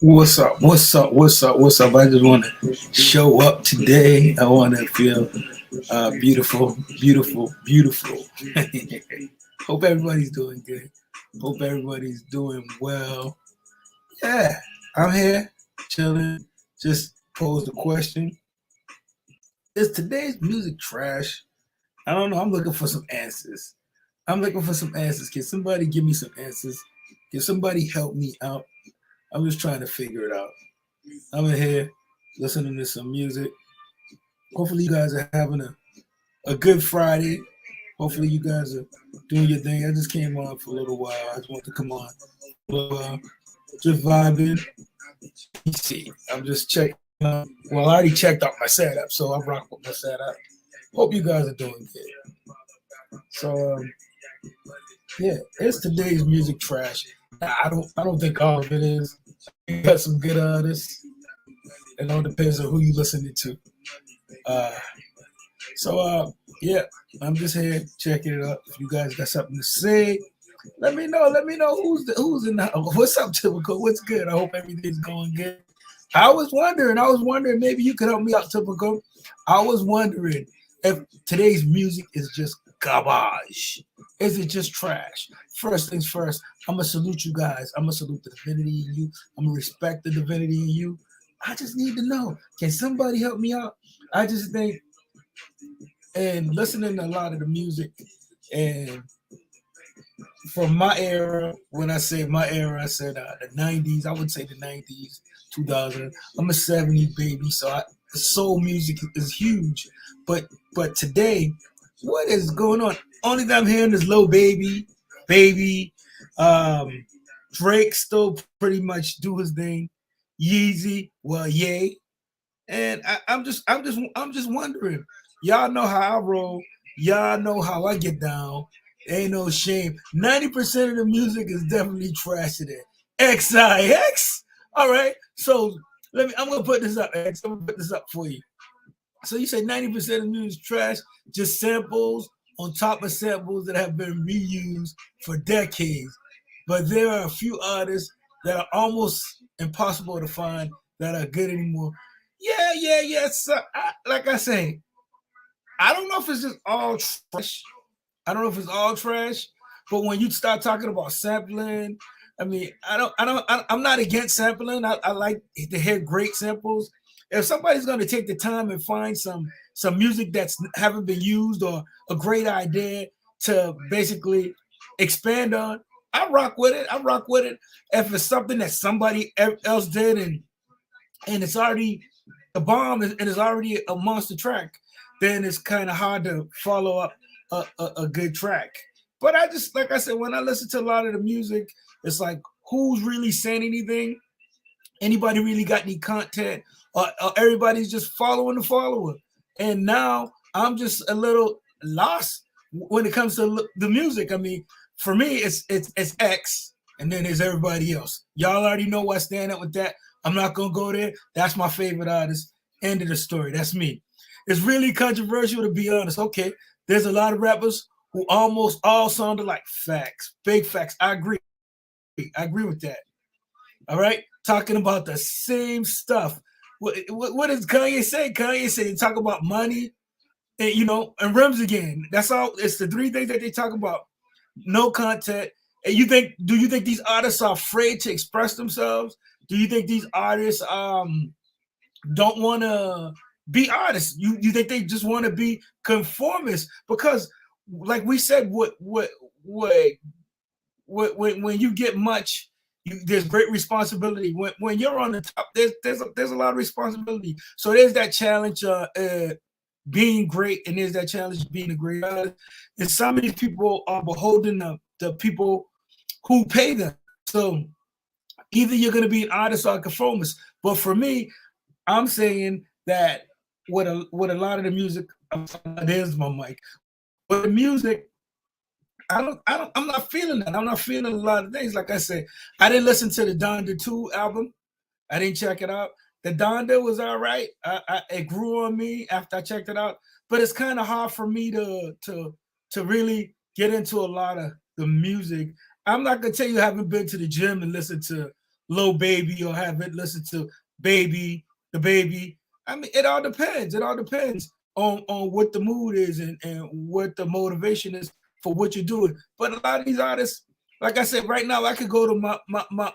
What's up? What's up? What's up? What's up? I just want to show up today. I want to feel beautiful, beautiful, beautiful. Hope everybody's doing good. Hope everybody's doing well. Yeah, I'm here chilling. Just pose the question: is today's music trash? I don't know. I'm looking for some answers. I'm looking for some answers. Can somebody give me some answers? Can somebody help me out? I'm just trying to figure it out. I'm in here listening to some music. Hopefully, you guys are having a good Friday. Hopefully, you guys are doing your thing. I just came on for a little while. I just want to come on for a little while. Just vibing. Let me see. I'm just checking. Well, I already checked out my setup, so I rock with my setup. Hope you guys are doing good. So, yeah, it's today's music trash. I don't think all of it is. You got some good artists. It all depends on who you listening to. Uh, so, yeah, I'm just here checking it out. If you guys got something to say, let me know. Let me know who's in the what's up, Typical. What's good? I hope everything's going good. I was wondering, maybe you could help me out, Typical. I was wondering if today's music is just garbage. Is it just trash? First things first, I'm gonna salute you guys. I'm gonna salute the divinity in you. I'm gonna respect the divinity in you. I just need to know. Can somebody help me out? I just think, and listening to a lot of the music, and from my era, when I say my era, I said the 90s. I would say the 90s, 2000. I'm a 70s baby, so soul music is huge. But today, what is going on? Only thing I'm hearing is Low Baby. Um, Drake still pretty much do his thing. Yeezy, well, yay. And I'm just wondering. Y'all know how I roll. Y'all know how I get down. Ain't no shame. 90% of the music is definitely trash today. XIX. All right. So I'm gonna put this up, X. I'm gonna put this up for you. So you say 90% of the music is trash, just samples on top of samples that have been reused for decades. But there are a few artists that are almost impossible to find that are good anymore. Yeah. So, like I say, I don't know if it's just all trash. I don't know if it's all trash, but when you start talking about sampling, I mean, I'm not against sampling. I like to hear great samples. If somebody's going to take the time and find some music that's haven't been used or a great idea to basically expand on, I rock with it. I rock with it. If it's something that somebody else did and it's already a bomb and it's already a monster track, then it's kind of hard to follow up a good track. But I just, like I said, when I listen to a lot of the music, it's like, who's really saying anything? Anybody really got any content? Or everybody's just following the follower. And now I'm just a little lost when it comes to the music. I mean, for me, it's X, and then there's everybody else. Y'all already know where I stand up with that. I'm not gonna go there. That's my favorite artist. End of the story. That's me. It's really controversial, to be honest. Okay, there's a lot of rappers who almost all sounded like facts, big facts. I agree. I agree with that. All right, talking about the same stuff. What does Kanye say? Kanye said they talk about money and and rims again. That's all. It's the three things that they talk about. No content. And do you think these artists are afraid to express themselves? Do you think these artists don't want to be artists? You think they just want to be conformists? Because, like we said, when you get much, there's great responsibility. When you're on the top, there's a lot of responsibility. So there's that challenge, being great, and there's that challenge being a great artist. And some of these people are beholden to the people who pay them. So either you're going to be an artist or a conformist. But for me, I'm saying that with a lot of the music, there's my mic. With the music, I'm not feeling that. I'm not feeling a lot of things. Like I said, I didn't listen to the Donda 2 album. I didn't check it out. The Donda was all right. It grew on me after I checked it out. But it's kind of hard for me to really get into a lot of the music. I'm not gonna tell you I haven't been to the gym and listened to Lil Baby or have it listen to Baby, the Baby. I mean, it all depends. It all depends on what the mood is and what the motivation is for what you're doing. But a lot of these artists, like I said, right now I could go to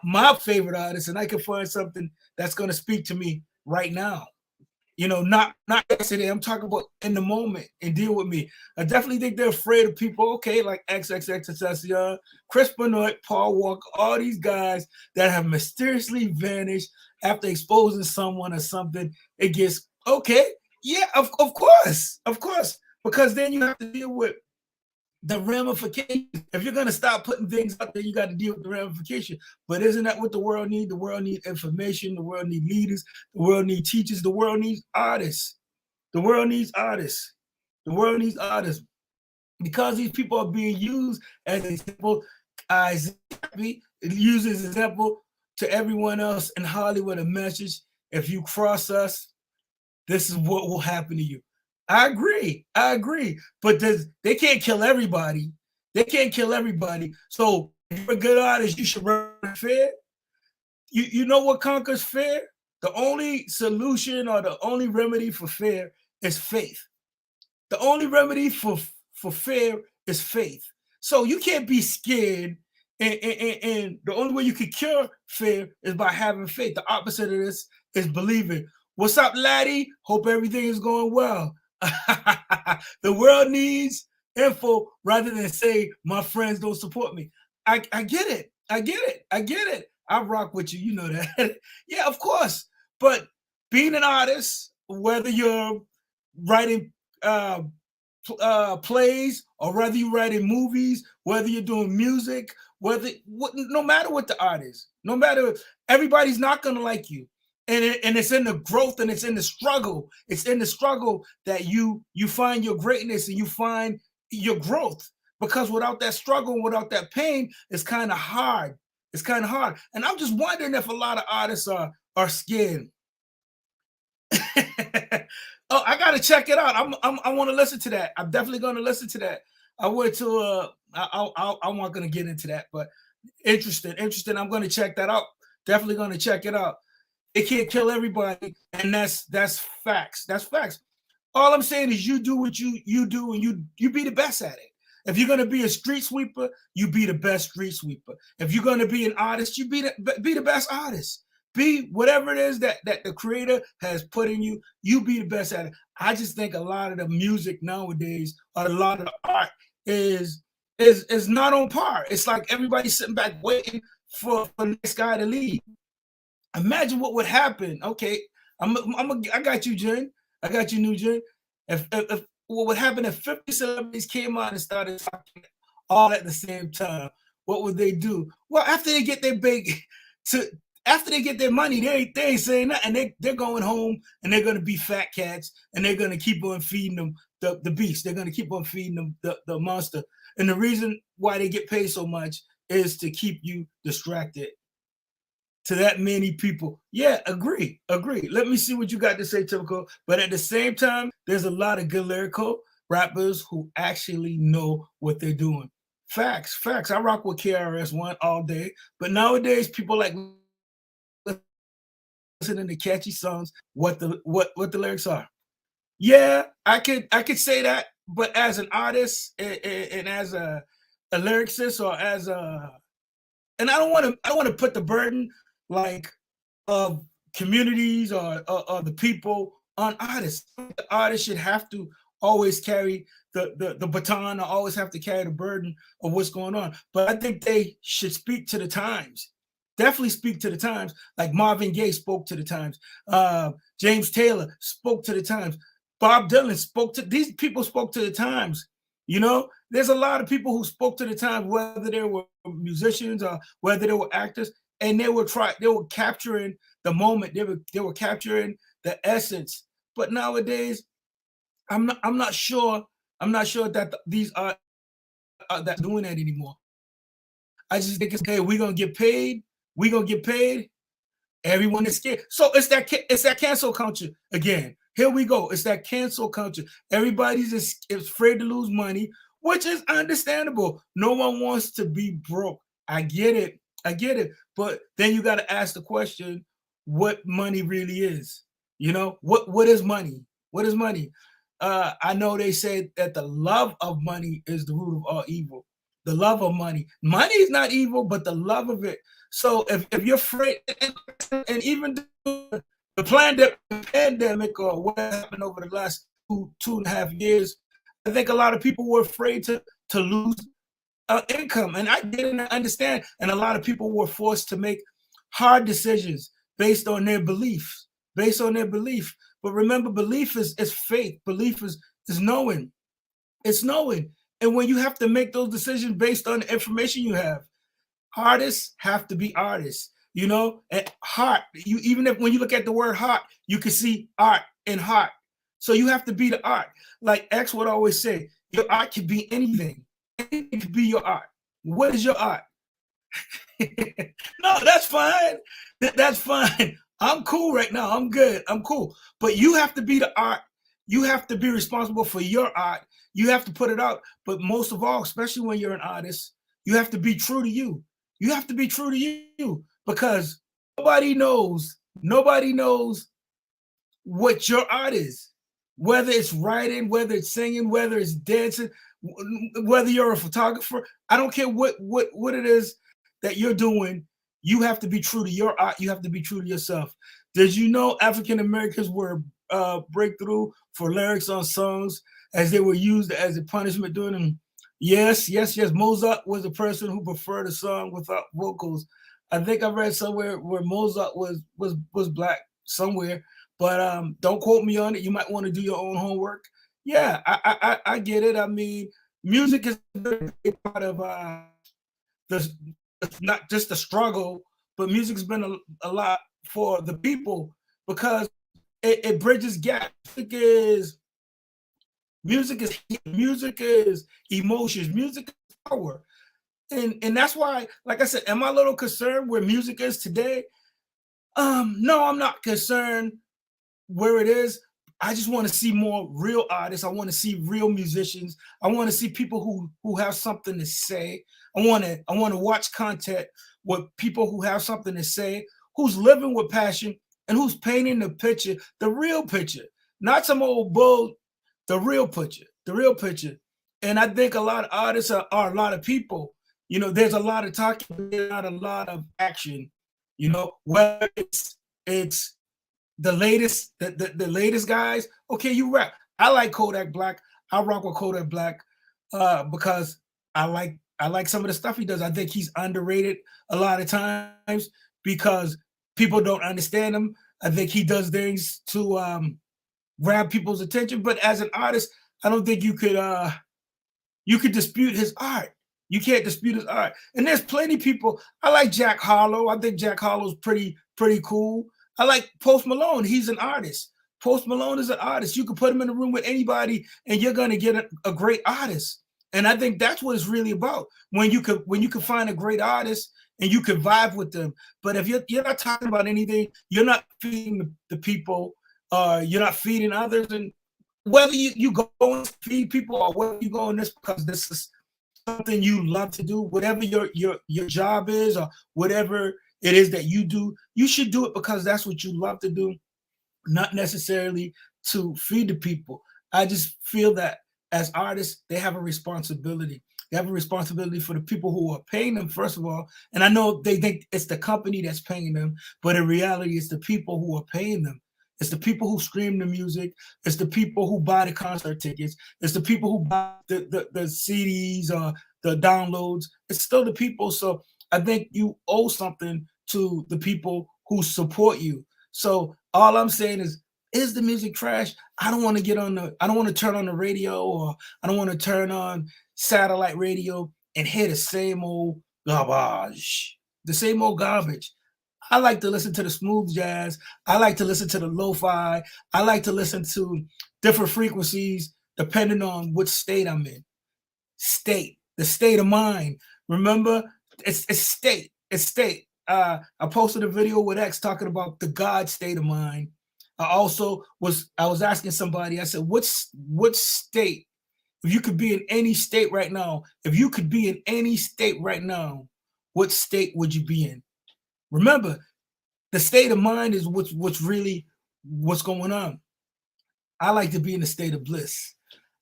my favorite artist and I can find something that's gonna speak to me right now. You know, not yesterday. I'm talking about in the moment and deal with me. I definitely think they're afraid of people. Okay, like XXXTentacion, Chris Benoit, Paul Walker, all these guys that have mysteriously vanished after exposing someone or something. It gets okay. Yeah, of course, because then you have to deal with the ramifications. If you're gonna stop putting things out there, you got to deal with the ramification. But isn't that what the world needs? The world needs information. The world needs leaders. The world needs teachers. The world needs artists. The world needs artists. The world needs artists because these people are being used as an example. As used as an example to everyone else in Hollywood. A message: if you cross us, this is what will happen to you. I agree. I agree. But they can't kill everybody. They can't kill everybody. So if you're a good artist, you should run fair. You know what conquers fear? The only solution or the only remedy for fear is faith. The only remedy for fear is faith. So you can't be scared, and the only way you can cure fear is by having faith. The opposite of this is believing. What's up, laddie? Hope everything is going well. The world needs info rather than say my friends don't support me. I get it. I get it. I get it. I rock with you. You know that. Yeah, of course. But being an artist, whether you're writing plays or whether you're writing movies, whether you're doing music, no matter what the art is, no matter, everybody's not going to like you. And it's in the growth and it's in the struggle. It's in the struggle that you find your greatness and you find your growth. Because without that struggle, without that pain, it's kind of hard. It's kind of hard. And I'm just wondering if a lot of artists are scared. Oh, I gotta check it out. I want to listen to that. I'm definitely going to listen to that. I went to I'm not going to get into that, but interesting. I'm going to check that out. Definitely going to check it out. It can't kill everybody, and that's facts. That's facts. All I'm saying is you do what you do, and you be the best at it. If you're gonna be a street sweeper, you be the best street sweeper. If you're gonna be an artist, you be the best artist. Be whatever it is that the creator has put in you. You be the best at it. I just think a lot of the music nowadays, or a lot of the art, is not on par. It's like everybody's sitting back waiting for the next guy to leave. Imagine what would happen. Okay, I got you, Jen. I got you, new Jen. If what would happen if 50 celebrities came out and started talking all at the same time? What would they do? Well, after they get their after they get their money, they ain't saying nothing. They're going home and they're gonna be fat cats and they're gonna keep on feeding them the beast. They're gonna keep on feeding them the monster. And the reason why they get paid so much is to keep you distracted. To that many people. Yeah, agree. Let me see what you got to say, Typical. But at the same time, there's a lot of good lyrical rappers who actually know what they're doing. Facts. I rock with KRS-One all day. But nowadays, people like listening to catchy songs, what the lyrics are. Yeah, I could say that, but as an artist and as a lyricist or as a, and I don't want to put the burden like of communities or the people on artists. The artist should have to always carry the baton or always have to carry the burden of what's going on. But I think they should speak to the times. Definitely speak to the times, like Marvin Gaye spoke to the times. James Taylor spoke to the times. Bob Dylan spoke to, these people spoke to the times. You know, there's a lot of people who spoke to the times, whether they were musicians or whether they were actors, and they were capturing the moment. They were capturing the essence. But nowadays, I'm not sure that these are that doing that anymore. I just think it's okay. We're gonna get paid. Everyone is scared. So it's that cancel culture again. Here we go. It's that cancel culture. Everybody's is afraid to lose money, which is understandable. No one wants to be broke. I get it. But then you got to ask the question, what money really is. You know, what is money? What is money? I know they say that the love of money is the root of all evil. The love of money. Money is not evil, but the love of it. So if you're afraid, and even the pandemic or what happened over the last 2.5 years, I think a lot of people were afraid to lose income, and I didn't understand. And a lot of people were forced to make hard decisions based on their beliefs, based on their belief. But remember, belief is faith. Belief is knowing. It's knowing. And when you have to make those decisions based on the information you have, artists have to be artists. You know, and heart. You even if when you look at the word heart, you can see art in heart. So you have to be the art. Like X would always say, your art can be anything. Anything can be your art. What is your art? No, that's fine. That's fine. I'm cool right now. I'm good. I'm cool. But you have to be the art. You have to be responsible for your art. You have to put it out. But most of all, especially when you're an artist, you have to be true to you. You have to be true to you because nobody knows what your art is. Whether it's writing, whether it's singing, whether it's dancing, whether you're a photographer, I don't care what it is that you're doing. You have to be true to your art. You have to be true to yourself. Did you know African Americans were breakthrough for lyrics on songs as they were used as a punishment during them? Yes. Mozart was a person who preferred a song without vocals. I think I read somewhere where Mozart was black somewhere, but don't quote me on it. You might want to do your own homework. Yeah, I get it. I mean, music is a big part of the not just the struggle, but music's been a lot for the people because it bridges gaps. Music is emotions. Music is power, and that's why, like I said, am I a little concerned where music is today? No, I'm not concerned where it is. I just want to see more real artists. I want to see real musicians. I want to see people who have something to say. I want to watch content with people who have something to say, who's living with passion, and who's painting the picture, the real picture, not some old bull, the real picture, the real picture. And I think a lot of artists are a lot of people. You know, there's a lot of talking, there's not a lot of action. You know, whether it's the latest guys. Okay, you rap. I like Kodak Black. I rock with Kodak Black because I like some of the stuff he does. I think he's underrated a lot of times because people don't understand him. I think he does things to grab people's attention. But as an artist, I don't think you could dispute his art. You can't dispute his art. And there's plenty of people. I like Jack Harlow. I think Jack Harlow's pretty cool. I like Post Malone. He's an artist. Post Malone is an artist. You can put him in a room with anybody, and you're gonna get a great artist. And I think that's what it's really about. When you can find a great artist and you can vibe with them. But if you're not talking about anything, you're not feeding the people. You're not feeding others. And whether you go and feed people or whether you go in this because this is something you love to do, whatever your job is or whatever it is that you do, you should do it because that's what you love to do, not necessarily to feed the people. I just feel that as artists, they have a responsibility. They have a responsibility for the people who are paying them, first of all. And I know they think it's the company that's paying them, but in reality, it's the people who are paying them. It's the people who stream the music. It's the people who buy the concert tickets. It's the people who buy the CDs or the downloads. It's still the people. So I think you owe something to the people who support you. So all I'm saying is the music trash? I don't want to turn on the radio, or I don't want to turn on satellite radio and hear the same old garbage. The same old garbage. I like to listen to the smooth jazz. I like to listen to the lo-fi. I like to listen to different frequencies depending on which state I'm in. The state of mind. Remember, it's state. It's state. I posted a video with X talking about the God state of mind. I was asking somebody, I said, what state, if you could be in any state right now, what state would you be in? Remember, the state of mind is what's really what's going on. I like to be in a state of bliss.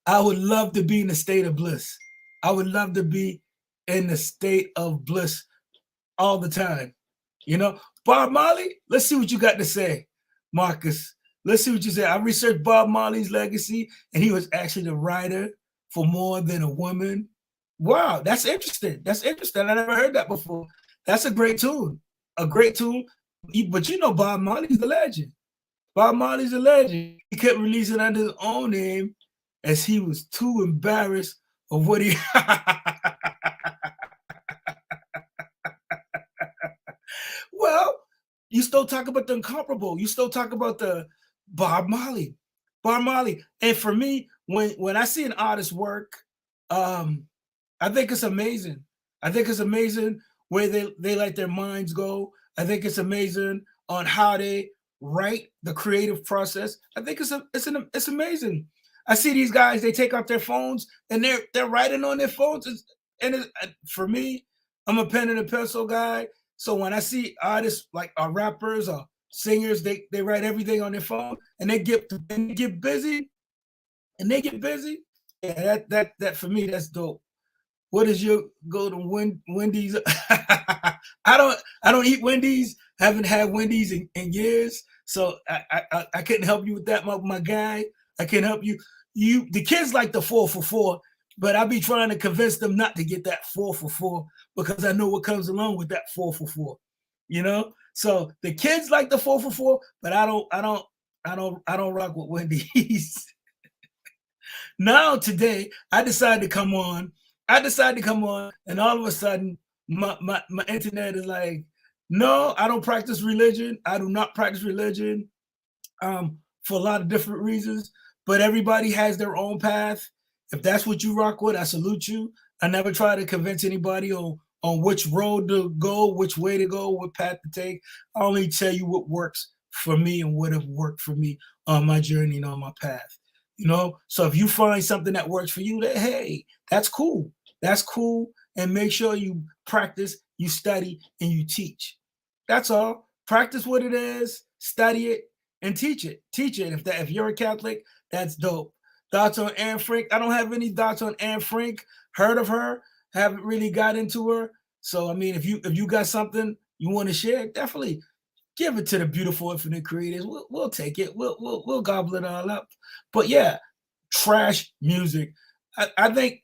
I would love to be in a state of bliss. I would love to be in the state of bliss all the time. You know, Bob Marley, let's see what you got to say, Marcus. Let's see what you say. I researched Bob Marley's legacy, and he was actually the writer for More Than a Woman. Wow, that's interesting. That's interesting. I never heard that before. That's a great tune. A great tune. But you know, Bob Marley's the legend. Bob Marley's a legend. He kept releasing under his own name as he was too embarrassed of what he. Well, you still talk about the incomparable. You still talk about the Bob Marley. Bob Marley. And for me, when I see an artist work, I think it's amazing. I think it's amazing where they let their minds go. I think it's amazing on how they write the creative process. I think it's amazing. I see these guys, they take out their phones and they're writing on their phones. For me, I'm a pen and a pencil guy. So when I see artists like our rappers or singers, they write everything on their phone and they get busy and they get busy. Yeah, that for me, that's dope. What is your go to Wendy's? I don't eat Wendy's. Haven't had Wendy's in years, so I couldn't help you with that, my guy. I can't help you. The kids like the 4 for 4, but I be trying to convince them not to get that 4 for 4 because I know what comes along with that 4 for 4. You know, so the kids like the 4 for 4, but I don't rock with Wendy's. Now today, I decided to come on. And all of a sudden, my internet is like, no, I don't practice religion. I do not practice religion for a lot of different reasons. But everybody has their own path. If that's what you rock with, I salute you. I never try to convince anybody on which road to go, which way to go, what path to take. I only tell you what works for me and what have worked for me on my journey and on my path. You know, so if you find something that works for you, hey, that's cool. That's cool. And make sure you practice, you study, and you teach. That's all. Practice what it is, study it, and teach it. Teach it. If you're a Catholic, that's dope. Thoughts on Anne Frank? I don't have any thoughts on Anne Frank. Heard of her? Haven't really got into her. So I mean, if you got something you want to share, definitely give it to the beautiful infinite creators. We'll take it. We'll gobble it all up. But yeah, trash music. I think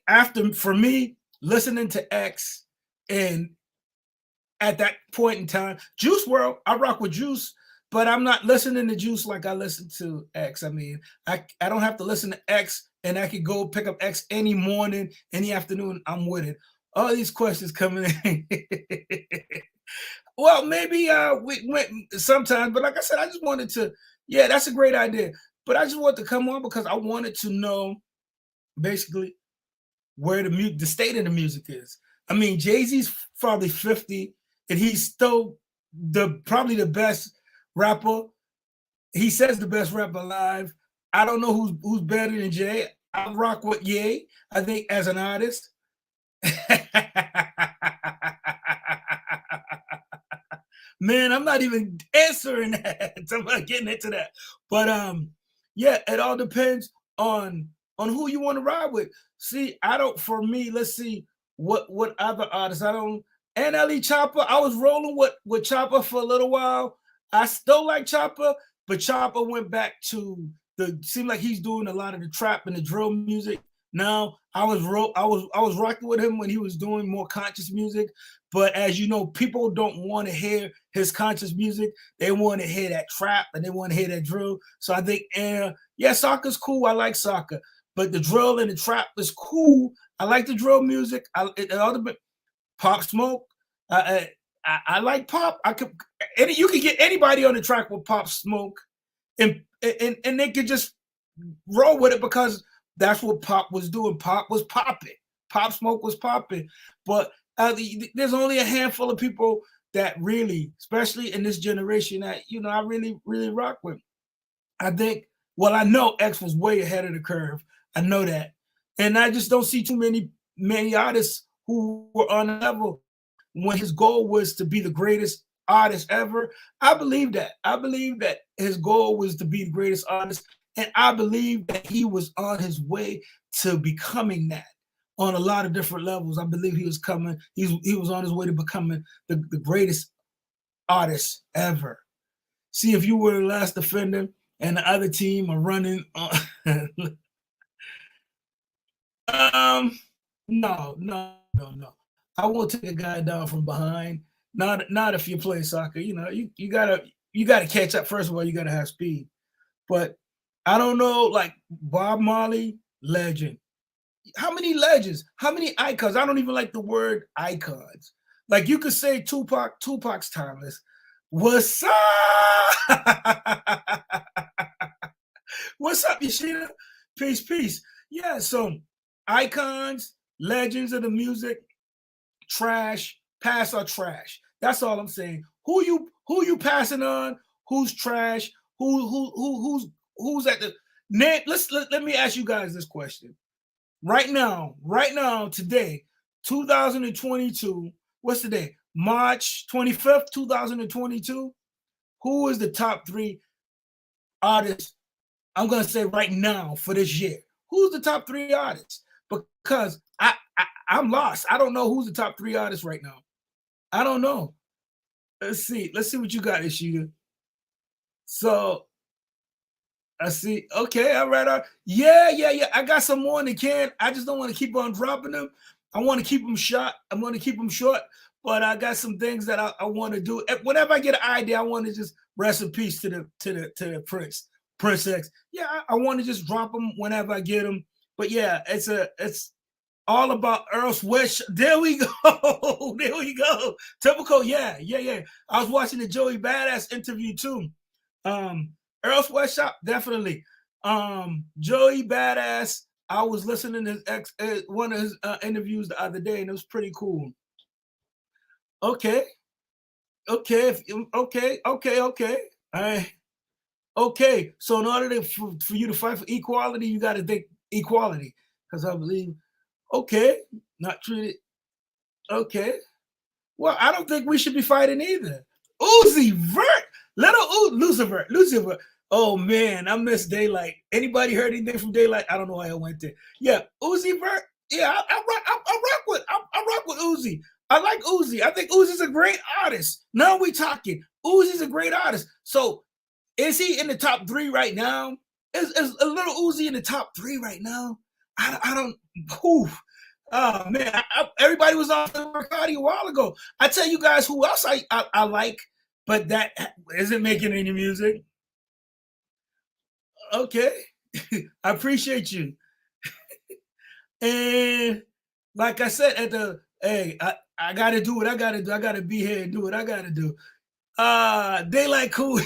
for me, listening to X and at that point in time, Juice WRLD, I rock with Juice, but I'm not listening to Juice like I listen to X. I mean, I don't have to listen to X and I could go pick up X any morning, any afternoon. I'm with it. All these questions coming in. Well, maybe we went sometimes, but like I said, I just wanted to, yeah, that's a great idea. But I just wanted to come on because I wanted to know basically where the state of the music is. I mean, Jay-Z's probably 50, and he's still probably the best rapper. He says the best rapper alive. I don't know who's better than Jay. I rock with Ye, I think, as an artist. Man, I'm not even answering that. I'm not getting into that. But yeah, it all depends on who you want to ride with. See, for me, let's see what other artists. I don't NLE Chopper. I was rolling with Chopper for a little while. I still like Chopper, but Chopper went back to seemed like he's doing a lot of the trap and the drill music. Now I was rocking with him when he was doing more conscious music, but as you know, people don't want to hear his conscious music. They want to hear that trap and they want to hear that drill. So I think, yeah, soccer's cool. I like soccer, but the drill and the trap is cool. I like the drill music. Pop Smoke. I like Pop. You can get anybody on the track with Pop Smoke, and they could just roll with it because that's what Pop was doing. Pop was popping. Pop Smoke was popping. But there's only a handful of people that really, especially in this generation, that I really, really rock with. I think, well, I know X was way ahead of the curve. I know that. And I just don't see too many artists who were on the level when his goal was to be the greatest artist ever. I believe that. I believe that his goal was to be the greatest artist, and I believe that he was on his way to becoming that on a lot of different levels. I believe he was coming. He was on his way to becoming the greatest artist ever. See, if you were the last defender and the other team are running on, um, no. I won't take a guy down from behind. Not if you play soccer. You know, you gotta catch up. First of all, you gotta have speed. But I don't know, like Bob Marley, legend. How many legends? How many icons? I don't even like the word icons. Like you could say Tupac's timeless. What's up? What's up, Yashida? Peace, peace. Yeah, so icons, legends of the music, trash, pass or trash. That's all I'm saying. Who you passing on? Who's trash? Who's at the name? Let me ask you guys this question. Right now, today, 2022, what's the day? March 25th, 2022. Who is the top three artists? I'm gonna say right now for this year. Who's the top three artists? Because I'm lost. I don't know who's the top three artists right now. I don't know. Let's see. Let's see what you got, Ishida. So I see. Okay, all right. Yeah. I got some more in the can. I just don't want to keep on dropping them. I want to keep them short. I'm going to keep them short, but I got some things that I want to do. Whenever I get an idea, I want to just rest in peace to the Prince X. Yeah, I want to just drop them whenever I get them. But yeah, it's all about Earl Sweatshirt. There we go. There we go. Typical. Yeah. I was watching the Joey Badass interview too. Um, Earl Sweatshop, definitely. Joey Badass. I was listening to one of his interviews the other day, and it was pretty cool. Okay, okay. All right. Okay, so in order for you to fight for equality, you got to think equality, because I believe. Okay, not treated. Okay, well, I don't think we should be fighting either. Uzi Vert, Lucifer. Oh man, I miss Daylight. Anybody heard anything from Daylight? I don't know why I went there. Yeah, Uzi Vert. Yeah, I rock with Uzi. I like Uzi. I think Uzi's a great artist. Now we talking. Uzi's a great artist. So is he in the top three right now? Is a little Uzi in the top three right now? I don't. Whew. Oh man, everybody was off the Mercati a while ago. I tell you guys who else I like, but that isn't making any music. Okay, I appreciate you. And like I said, at the hey, I gotta do what I gotta do. I gotta be here and do what I gotta do. Daylight cool.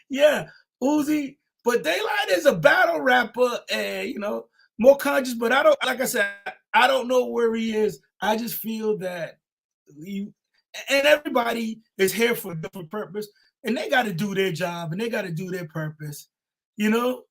Yeah, Uzi, but Daylight is a battle rapper, and more conscious. But I don't, like I said, I don't know where he is. I just feel that you and everybody is here for a different purpose, and they got to do their job and they got to do their purpose. You know,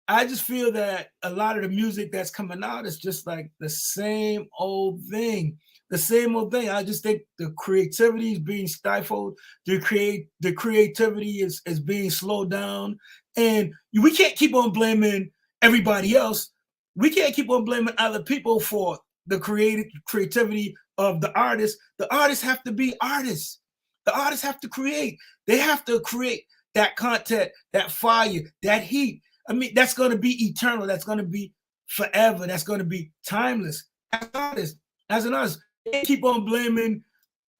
I just feel that a lot of the music that's coming out is just like the same old thing. The same old thing. I just think the creativity is being stifled. The creativity is being slowed down. And we can't keep on blaming everybody else. We can't keep on blaming other people for the creativity of the artists. The artists have to be artists. The artists have to create. They have to create that content, that fire, that heat. I mean, that's going to be eternal. That's going to be forever. That's going to be timeless. As an artist, they keep on blaming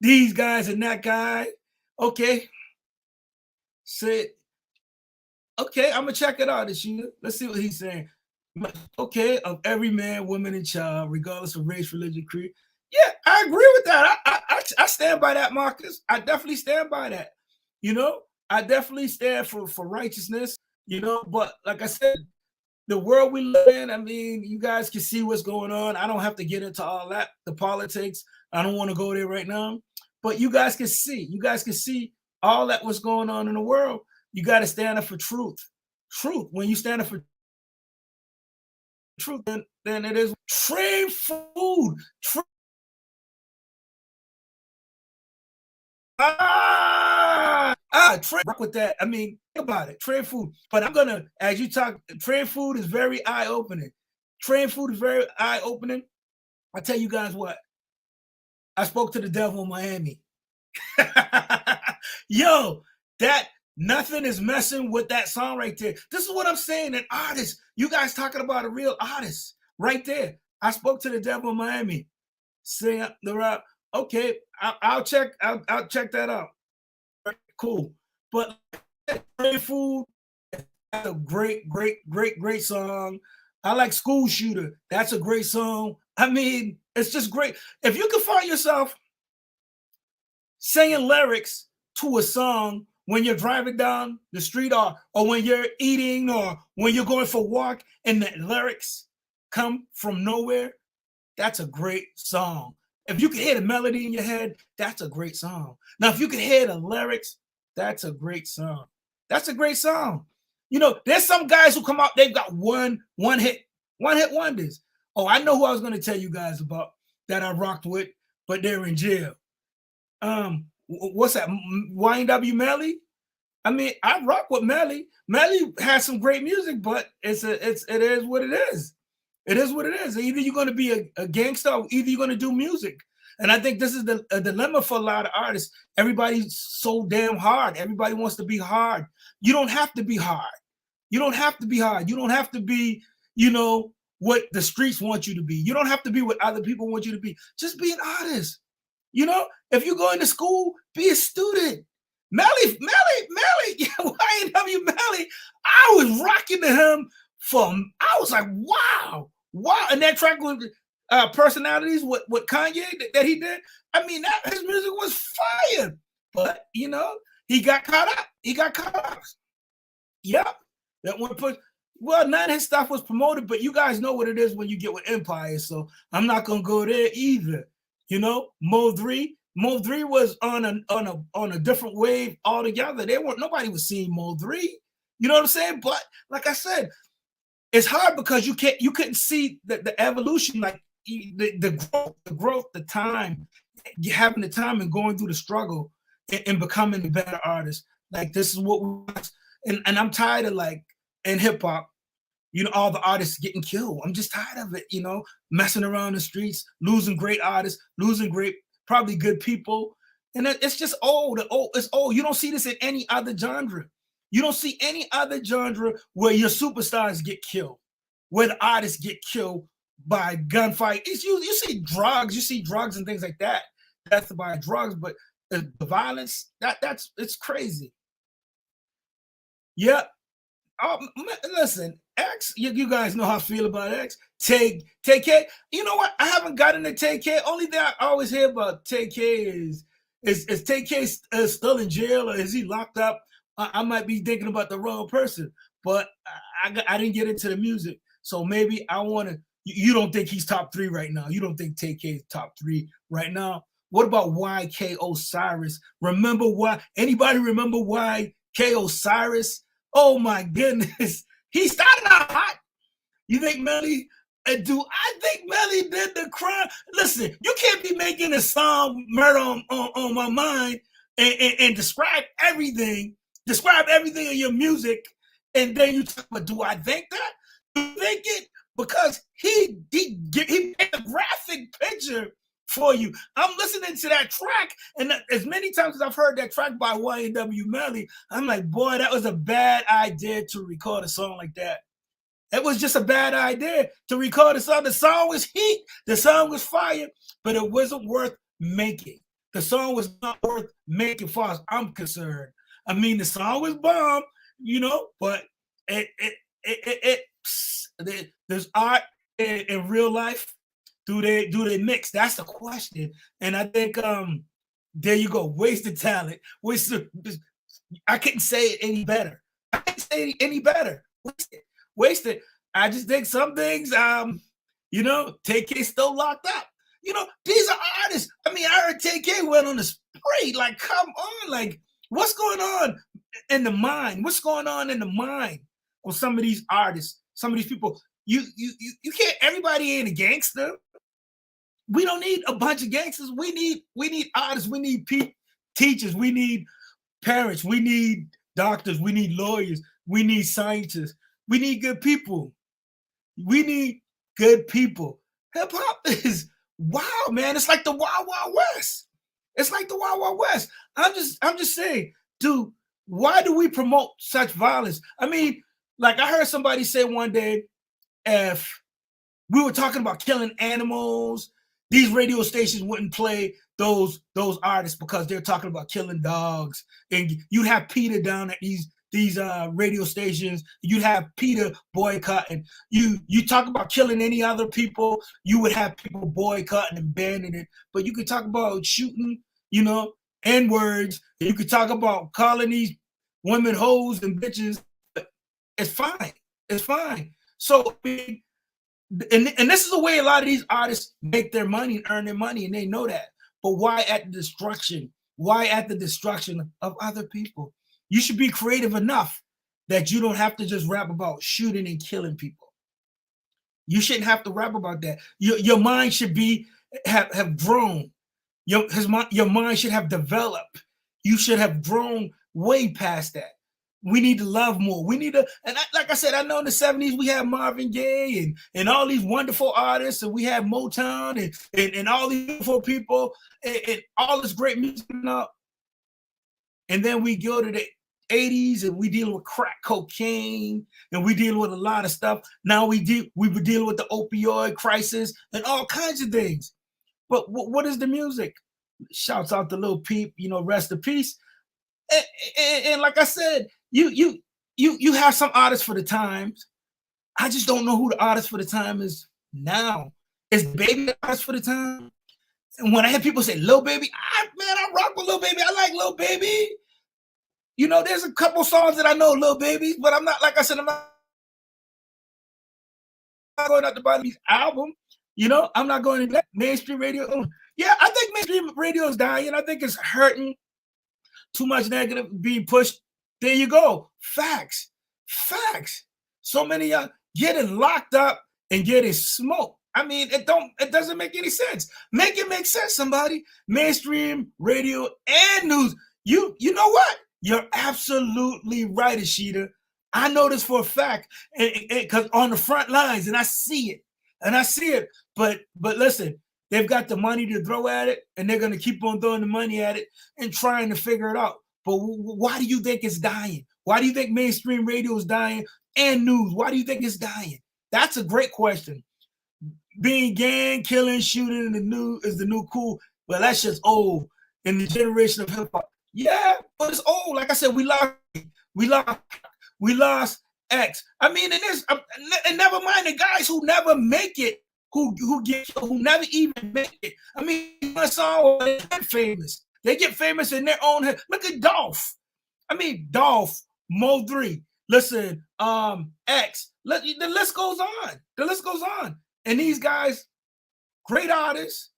these guys and that guy. Okay, say, okay, I'm gonna check it out this year. Let's see what he's saying. Okay, of every man, woman, and child, regardless of race, religion, creed. Yeah, I agree with that. I stand by that, Marcus. I definitely stand by that. You know, I definitely stand for righteousness. But like I said, the world we live in, I mean, you guys can see what's going on. I don't have to get into all that, the politics. I don't want to go there right now. But you guys can see. You guys can see all that what's going on in the world. You got to stand up for truth. Truth. When you stand up for truth, then it is trade food. Trend rock with that. I mean, think about it, trend food. But I'm gonna, as you talk, trend food is very eye-opening. Trend food is very eye-opening. I tell you guys what, I spoke to the devil in Miami. Yo, that nothing is messing with that song right there. This is what I'm saying. An artist, you guys talking about a real artist right there. I spoke to the devil in Miami. Saying the rap. Okay, I'll check. I'll check that out. Cool. But Trend Food, that's a great song. I like School Shooter. That's a great song. I mean, it's just great. If you can find yourself singing lyrics to a song when you're driving down the street or when you're eating or when you're going for a walk and the lyrics come from nowhere, that's a great song. If you can hear the melody in your head, that's a great song. Now, if you can hear the lyrics, that's a great song. That's a great song. You know, there's some guys who come out, they've got one hit wonders. Oh, I know who I was going to tell you guys about that I rocked with, but they're in jail. What's that? YNW Melly? I mean, I rock with Melly. Melly has some great music, but it is what it is. It is what it is. Either you're going to be a gangster or either you're going to do music. And I think this is a dilemma for a lot of artists. Everybody's so damn hard. Everybody wants to be hard. You don't have to be hard. You don't have to be hard. You don't have to be, you know, what the streets want you to be. You don't have to be what other people want you to be. Just be an artist. You know, if you go into school, be a student. Melly, YNW Melly, I was rocking to him I was like, wow. And that track with Personalities, what Kanye that he did, I mean, his music was fire. But, you know, he got caught up. Yep. That one push. Well, none of his stuff was promoted, but you guys know what it is when you get with Empire, so I'm not gonna go there either. You know, Mo 3 was on a different wave altogether. Nobody was seeing Mo 3. You know what I'm saying? But like I said, it's hard because you couldn't see the evolution, like the growth, the time, having the time and going through the struggle and becoming a better artist. Like this is what we want. And I'm tired of, like, in hip hop, you know, all the artists getting killed. I'm just tired of it, you know, messing around the streets, losing great artists, losing probably good people. And it's just old. It's old. You don't see this in any other genre. You don't see any other genre where your superstars get killed, where the artists get killed by gunfight. You see drugs and things like that. Death by drugs, but the violence, it's crazy. Yep. Listen, X, you guys know how I feel about X. Take K. You know what? I haven't gotten to Take K. Only thing I always hear about Take K is Take K still in jail or is he locked up? I might be thinking about the wrong person, but I didn't get into the music. So maybe I want to. You don't think he's top 3 right now? You don't think Take K is top 3 right now? What about YK Osiris? Remember why? Anybody remember YK Osiris? Oh my goodness. He started out hot. You think Melly? I think Melly did the crime. Listen, you can't be making a song Murder on My Mind and describe everything in your music, and then you talk about, do I think that? You think it because he made a graphic picture for you. I'm listening to that track, and as many times as I've heard that track by YNW Melly, I'm like, boy, that was a bad idea to record a song like that. It was just a bad idea to record a song. The song was heat, the song was fire, but it wasn't worth making. The song was not worth making, as far as I'm concerned. I mean, the song was bomb, you know, but there's art in real life. Do they mix? That's the question. And I think there you go, wasted talent. I couldn't say it any better. Wasted. I just think some things, you know, TK still locked up. You know, these are artists. I mean, I heard TK went on a spree. Like, come on, like, what's going on in the mind? What's going on in the mind of some of these artists? Some of these people. You can't. Everybody ain't a gangster. We don't need a bunch of gangsters. We need artists. We need teachers, we need parents, we need doctors, we need lawyers, we need scientists, we need good people. We need good people. Hip hop is wow, man. It's like the Wild Wild West. It's like the Wild Wild West. I'm just saying, dude, why do we promote such violence? I mean, like I heard somebody say one day, if we were talking about killing animals, these radio stations wouldn't play those artists because they're talking about killing dogs. And you'd have PETA down at these radio stations. You'd have PETA boycotting. You talk about killing any other people, you would have people boycotting and banning it. But you could talk about shooting, N words. You could talk about calling these women hoes and bitches. It's fine. It's fine. So I mean, and this is the way a lot of these artists make their money and earn their money, and they know that. But why at the destruction? Why at the destruction of other people? You should be creative enough that you don't have to just rap about shooting and killing people. You shouldn't have to rap about that. Your mind should be have grown. Your mind should have developed. You should have grown way past that. We need to love more. We need to, like I said, I know in the 70s we had Marvin Gaye and all these wonderful artists, and we had Motown and all these beautiful people and all this great music. And then we go to the 80s and we deal with crack cocaine and we deal with a lot of stuff. Now we were dealing with the opioid crisis and all kinds of things. But what is the music? Shouts out to Lil Peep, rest in peace. And like I said, you have some artists for the times. I just don't know who the artist for the time is now. Is Baby the artist for the time? And when I hear people say Lil Baby, I rock with Lil Baby. I like Lil Baby. There's a couple songs that I know Lil Baby, but I'm not, like I said, I'm not going out to buy these album. I'm not going to mainstream radio. Yeah, I think mainstream radio is dying. I think it's hurting. Too much negative being pushed. There you go. Facts. So many y'all getting locked up and getting smoked. I mean, it doesn't make any sense. Make it make sense, somebody. Mainstream radio and news. You know what? You're absolutely right, Ashita. I know this for a fact, because on the front lines, and I see it. But listen, they've got the money to throw at it, and they're going to keep on throwing the money at it and trying to figure it out. But why do you think it's dying? Why do you think mainstream radio is dying and news? Why do you think it's dying? That's a great question. Being gang, killing, shooting is the new cool. Well, that's just old in the generation of hip hop. Yeah, but it's old. Like I said, we lost X. I mean, and never mind the guys who never make it, who never even make it. I mean, my song they get famous. They get famous in their own head. Look at Dolph. I mean, Dolph, Mo3. Listen, X. The list goes on. And these guys, great artists,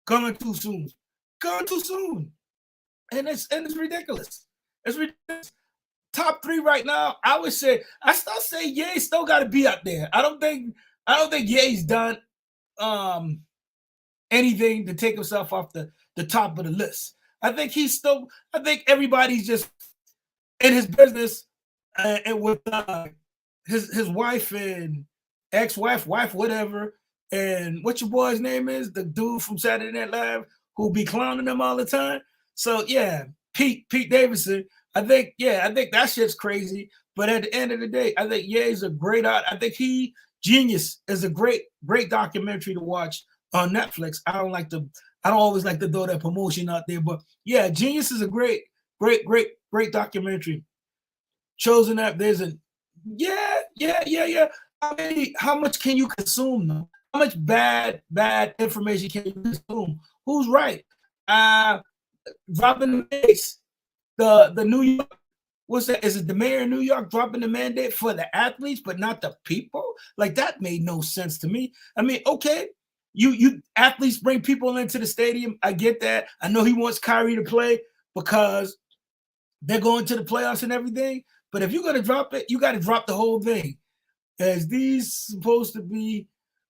gone too soon. And it's ridiculous. It's ridiculous. Top 3 right now, I still say Ye still got to be up there. I don't think Ye's done anything to take himself off the top of the list. I think everybody's just in his business and with his wife and ex-wife, whatever. And what your boy's name is? The dude from Saturday Night Live who be clowning them all the time. So yeah, Pete Davidson. I think that shit's crazy. But at the end of the day, I think Ye's a great art. I think Genius is a great documentary to watch on Netflix. I don't always like to throw that promotion out there, but yeah, Genius is a great documentary. Chosen Up, there's a yeah. How much can you consume though? How much bad information can you consume? Who's right? Dropping the base. The New York, what's that? Is it the mayor of New York dropping the mandate for the athletes, but not the people? Like, that made no sense to me. I mean, okay, you athletes bring people into the stadium. I get that. I know he wants Kyrie to play because they're going to the playoffs and everything. But if you're going to drop it, you got to drop the whole thing. As these supposed to be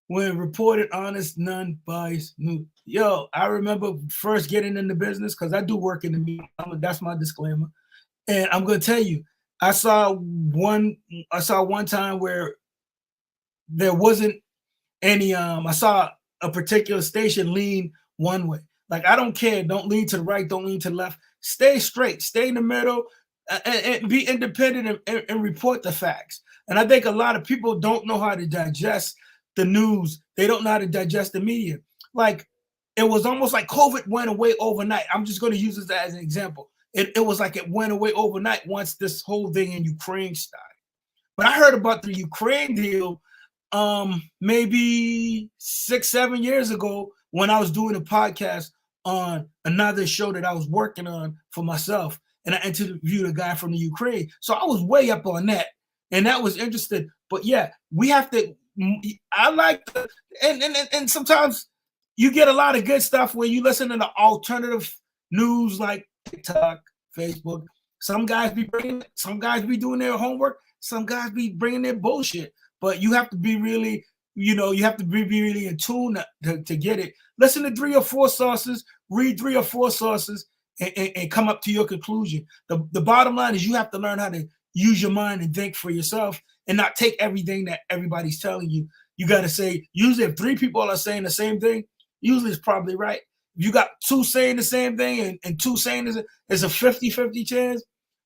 when reported honest, non-biased news. Yo, I remember first getting in the business because I do work in the media. That's my disclaimer. And I'm gonna tell you, I saw one time where there wasn't any I saw a particular station lean one way. Like, I don't care, don't lean to the right, don't lean to the left. Stay straight, stay in the middle, and be independent, and report the facts. And I think a lot of people don't know how to digest the news. They don't know how to digest the media. Like, it was almost like COVID went away overnight. I'm just going to use this as an example. It was like it went away overnight once this whole thing in Ukraine started. But I heard about the Ukraine deal maybe 6-7 years ago when I was doing a podcast on another show that I was working on for myself, and I interviewed a guy from the Ukraine. So I was way up on that, and that was interesting. But yeah, we have to. I like the, and sometimes you get a lot of good stuff when you listen to the alternative news like TikTok, Facebook. Some guys be doing their homework. Some guys be bringing their bullshit. But you have to be really, you have to be really in tune to get it. Listen to 3 or 4 sources, read 3 or 4 sources, and come up to your conclusion. The bottom line is you have to learn how to use your mind and think for yourself and not take everything that everybody's telling you. You got to say, usually if 3 people are saying the same thing, usually it's probably right. If you got 2 saying the same thing and 2 saying it's a 50-50 chance.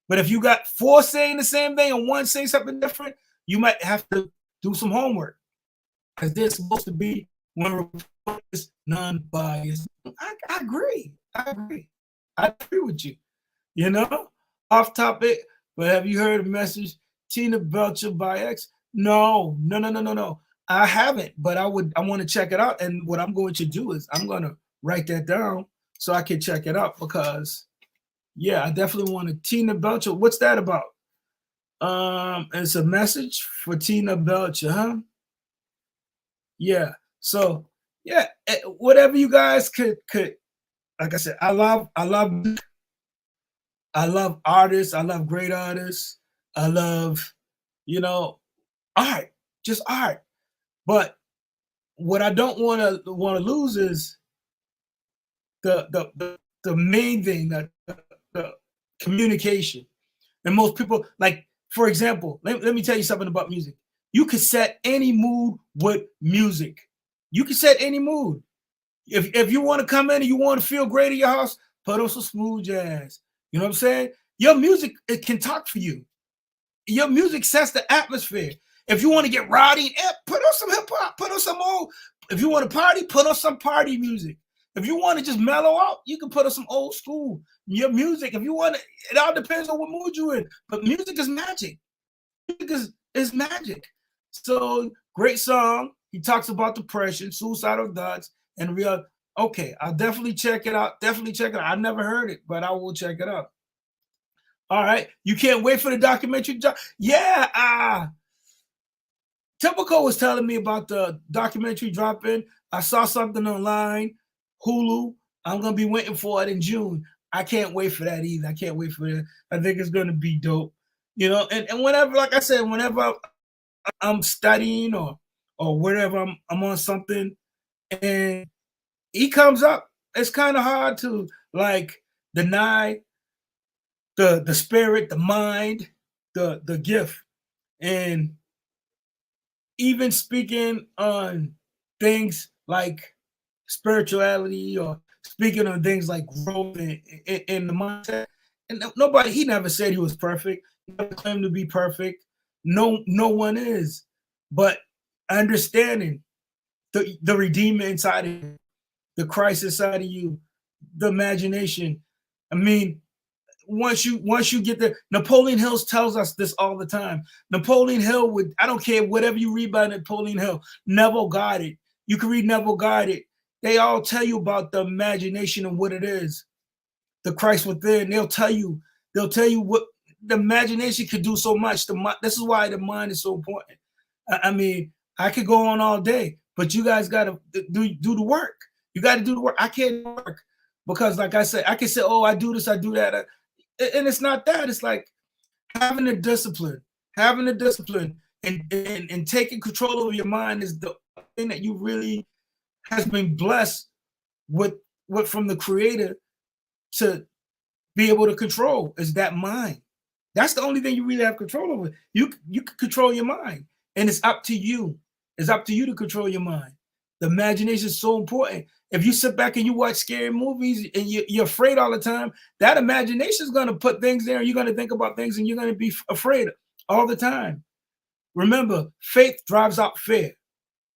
But if you got 4 saying the same thing and 1 saying something different, you might have to do some homework, because they're supposed to be non-biased. I agree. I agree with you. Off topic, but have you heard a message? Tina Belcher by X? No. I haven't, but I want to check it out. And what I'm going to do is I'm going to write that down so I can check it out, because yeah, I definitely want to. Tina Belcher, what's that about? It's a message for Tina Belcher, huh? Yeah. So yeah, whatever you guys could. Like I said, I love artists. I love great artists. I love, art, just art. But what I don't want to lose is the main thing, that the communication. And most people, like, for example, let me tell you something about music. You can set any mood with music. You can set any mood. If you want to come in and you want to feel great in your house, put on some smooth jazz. You know what I'm saying? Your music, it can talk for you. Your music sets the atmosphere. If you want to get rowdy, put on some hip hop, put on some old. If you want to party, put on some party music. If you want to just mellow out, you can put on some old school. Your music, if you want to, it all depends on what mood you're in. But music is magic. Music is magic. So, great song. He talks about depression, suicidal thoughts, and real. Okay, I'll definitely check it out. I never heard it, but I will check it out. All right. You can't wait for the documentary. Yeah. Typical was telling me about the documentary dropping. I saw something online, Hulu. I'm going to be waiting for it in June. I can't wait for that either. I can't wait for it. I think it's going to be dope. And whenever, like I said, whenever I'm studying or wherever I'm on something and he comes up, it's kind of hard to like deny the spirit, the mind, the gift. And even speaking on things like spirituality or speaking on things like growth in the mindset. And he never said he was perfect. He never claimed to be perfect. No one is. But understanding the Redeemer inside of you, the Christ inside of you, the imagination. I mean, once you get there, Napoleon Hill tells us this all the time. Napoleon Hill I don't care whatever you read by Napoleon Hill, Neville Goddard. You can read Neville Goddard. They all tell you about the imagination and what it is. The Christ within. They'll tell you what the imagination could do so much. This is why the mind is so important. I mean, I could go on all day, but you guys got to do the work. You got to do the work. I can't work because, like I said, I can say, oh, I do this, I do that. And it's not that. It's like having the discipline and taking control over your mind is the thing that you really has been blessed with from the creator to be able to control is that mind. That's the only thing you really have control over. You can control your mind, and it's up to you. It's up to you to control your mind. The imagination is so important. If you sit back and you watch scary movies and you're afraid all the time, that imagination is going to put things there, and you're going to think about things, and you're going to be afraid all the time. Remember, faith drives out fear.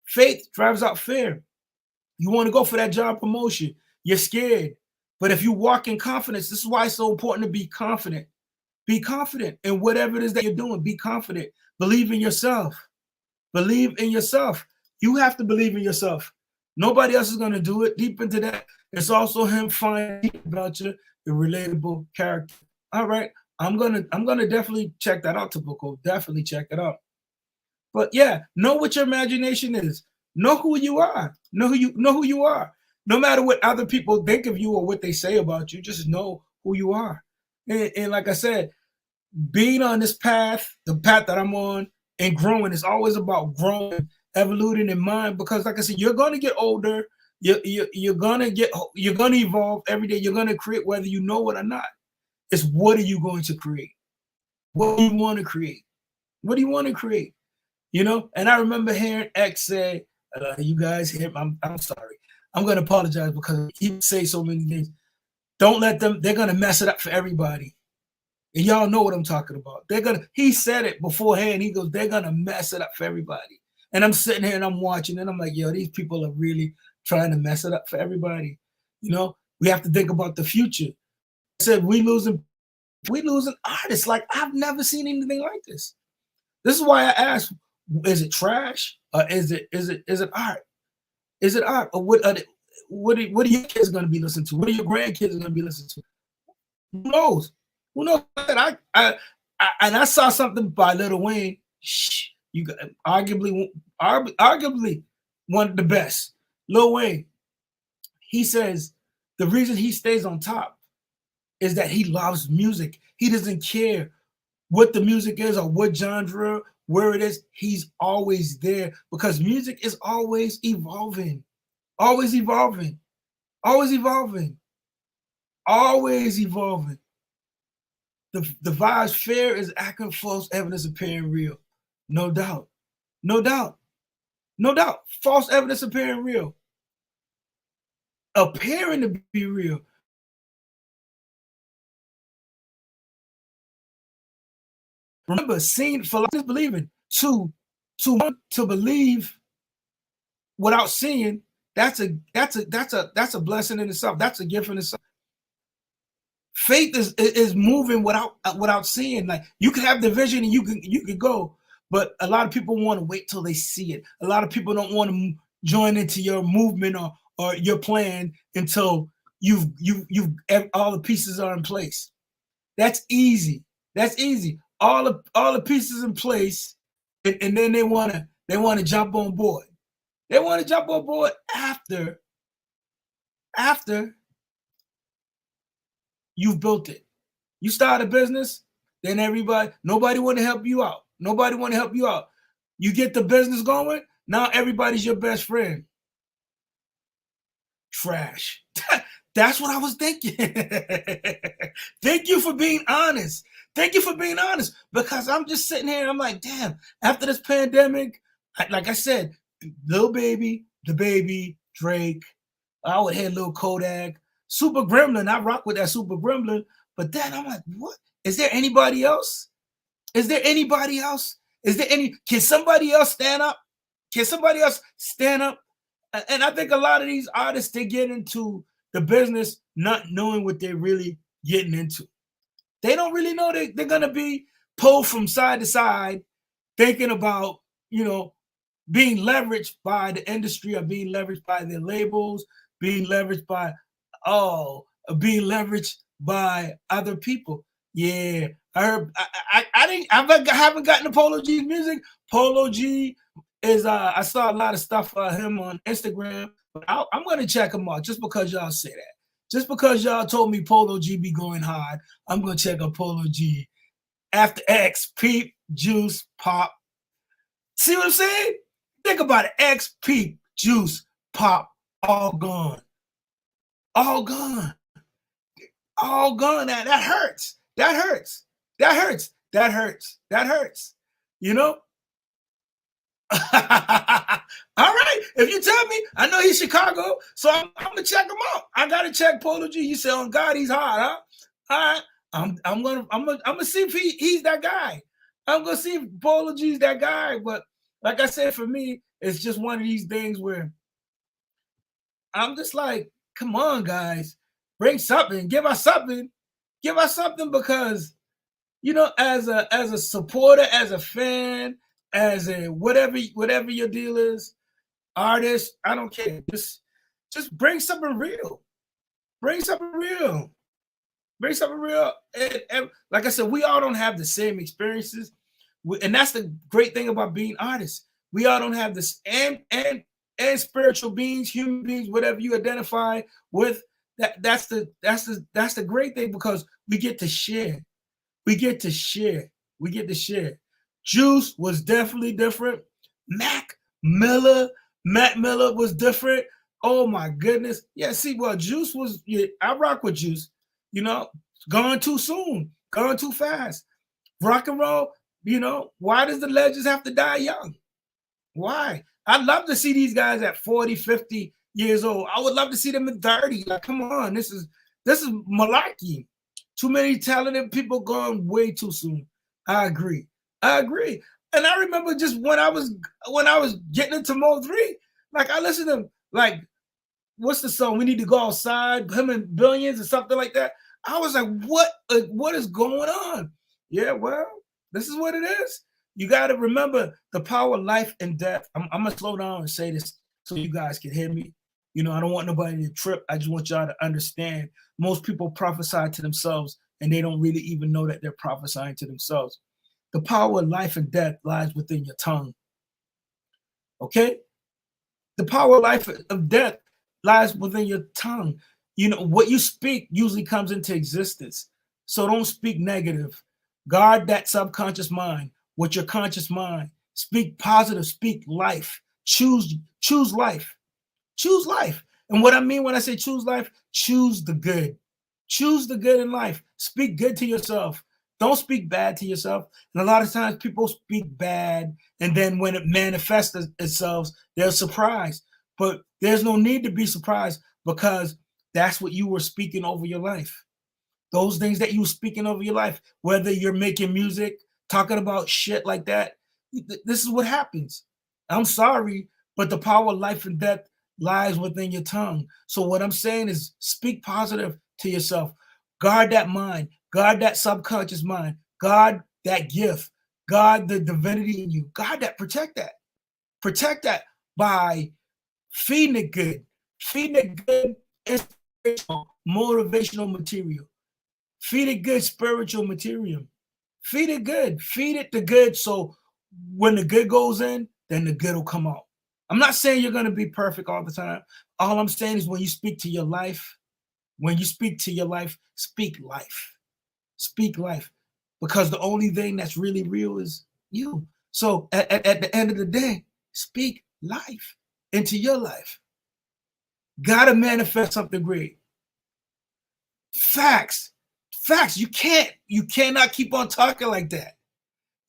Faith drives out fear. You want to go for that job promotion. You're scared. But if you walk in confidence, this is why it's so important to be confident. Be confident in whatever it is that you're doing. Be confident. Believe in yourself. Believe in yourself. You have to believe in yourself. Nobody else is going to do it. Deep into that, it's also him finding about you, the relatable character. All right. I'm gonna definitely check that out, Typical. Definitely check it out. But yeah, know what your imagination is. Know who you are. Know who you are. No matter what other people think of you or what they say about you, just know who you are. And like I said, being on this path, the path that I'm on, and growing is always about growing, evoluting in mind. Because like I said, you're gonna get older. You're gonna evolve every day. You're gonna create whether you know it or not. It's what are you going to create? What do you want to create? What do you want to create? You know, and I remember hearing X say, you guys hear, I'm sorry. I'm going to apologize because he say so many things. Don't let them, they're going to mess it up for everybody. And y'all know what I'm talking about. He said it beforehand. He goes, they're going to mess it up for everybody. And I'm sitting here and I'm watching and I'm like, yo, these people are really trying to mess it up for everybody. You know, we have to think about the future. I said, we losing artists. Like, I've never seen anything like this. This is why I asked, is it trash or is it art? Is it art or what are your kids going to be listening to? What are your grandkids going to be listening to? Who knows? Who knows? I saw something by Lil Wayne. You got arguably one of the best. Lil Wayne. He says the reason he stays on top is that he loves music. He doesn't care what the music is or what genre, where it is. He's always there because music is always evolving, always evolving, always evolving, always evolving. The vibes fear is acting false evidence appearing real. No doubt. No doubt. No doubt. False evidence appearing real. Appearing to be real. Remember, seeing for life is believing. To believe without seeing, that's a blessing in itself. That's a gift in itself. Faith is moving without seeing. Like, you can have the vision and you can go, but a lot of people want to wait till they see it. A lot of people don't want to join into your movement or your plan until you've all the pieces are in place. That's easy. That's easy. All the pieces in place, and then they want to jump on board. They want to jump on board after you've built it. You start a business, then nobody want to help you out. Nobody want to help you out. You get the business going, now everybody's your best friend. Trash. That's what I was thinking. Thank you for being honest. Thank you for being honest, because I'm just sitting here and I'm like, damn, after this pandemic, like I said, Lil Baby, DaBaby, Drake, I would hit Lil Kodak, Super Gremlin. I rock with that Super Gremlin. But then I'm like, what? Is there anybody else? Is there anybody else? Can somebody else stand up? Can somebody else stand up? And I think a lot of these artists, they get into the business not knowing what they're really getting into. They don't really know they're going to be pulled from side to side, thinking about, being leveraged by the industry or being leveraged by their labels, being leveraged by, being leveraged by other people. Yeah, I heard. I haven't gotten to Polo G's music. Polo G is I saw a lot of stuff for him on Instagram. But I'm gonna check him out just because y'all say that. Just because y'all told me Polo G be going hard, I'm gonna check out Polo G. After X, Peep, Juice, Pop. See what I'm saying? Think about it. X, Peep, Juice, Pop, all gone. All gone. All gone. That hurts. That hurts. That hurts. That hurts. That hurts. You know? All right. If you tell me, I know he's Chicago, so I'm gonna check him out. I gotta check Polo G. You say, "On God, he's hot, huh?" All right. I'm gonna see if he's that guy. I'm gonna see if Polo G's that guy. But like I said, for me, it's just one of these things where I'm just like, come on, guys, bring something, give us something, because as a supporter, as a fan, as a whatever your deal is, artist, I don't care. Just bring something real. Bring something real. Bring something real. And like I said, we all don't have the same experiences, and that's the great thing about being artists. We all don't have this, and spiritual beings, human beings, whatever you identify with. That's the great thing, because we get to share. We get to share. Juice was definitely different. Mac Miller was different. Oh my goodness. Yeah, see, well, Juice was, yeah, I rock with Juice. Gone too soon, gone too fast. Rock and roll, why does the legends have to die young? Why? I'd love to see these guys at 40, 50 years old. I would love to see them at 30. Like, come on, this is malarkey. Too many talented people gone way too soon. I agree. And I remember just when I was getting into Mo 3, like I listened to, like, what's the song? We Need to Go Outside, him and Billions or something like that. I was like, what is going on? Yeah, well, this is what it is. You got to remember the power of life and death. I'm going to slow down and say this so you guys can hear me. I don't want nobody to trip. I just want y'all to understand. Most people prophesy to themselves, and they don't really even know that they're prophesying to themselves. The power of life and death lies within your tongue. Okay? The power of life of death lies within your tongue. What you speak usually comes into existence. So don't speak negative. Guard that subconscious mind with your conscious mind. Speak positive, speak life. Choose life. Choose life. And what I mean when I say choose life, choose the good. Choose the good in life. Speak good to yourself. Don't speak bad to yourself. And a lot of times people speak bad, and then when it manifests itself, they're surprised. But there's no need to be surprised, because that's what you were speaking over your life. Those things that you were speaking over your life, whether you're making music, talking about shit like that, this is what happens. I'm sorry, but the power of life and death lies within your tongue. So what I'm saying is, speak positive to yourself. Guard that mind. Guard that subconscious mind. Guard that gift. Guard the divinity in you. Guard that. Protect that. Protect that by feeding it good. Feeding it good inspirational, motivational material. Feed it good spiritual material. Feed it good. Feed it the good, so when the good goes in, then the good will come out. I'm not saying you're going to be perfect all the time. All I'm saying is, when you speak to your life, speak life. Speak life. Because the only thing that's really real is you. So at the end of the day, speak life into your life. Gotta manifest something great. Facts. You cannot keep on talking like that.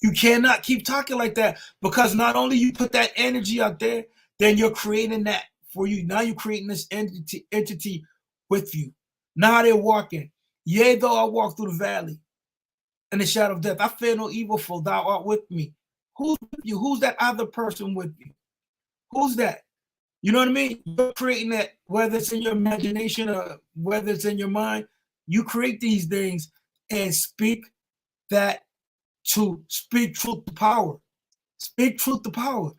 You cannot keep talking like that, because not only you put that energy out there, then you're creating that for you. Now you're creating this entity with you. Now they're walking. Yea, though I walk through the valley in the shadow of death, I fear no evil, for thou art with me. Who's with you? Who's that other person with you? Who's that? You know what I mean? You're creating that, whether it's in your imagination or whether it's in your mind. You create these things and speak that, to speak truth to power. Speak truth to power.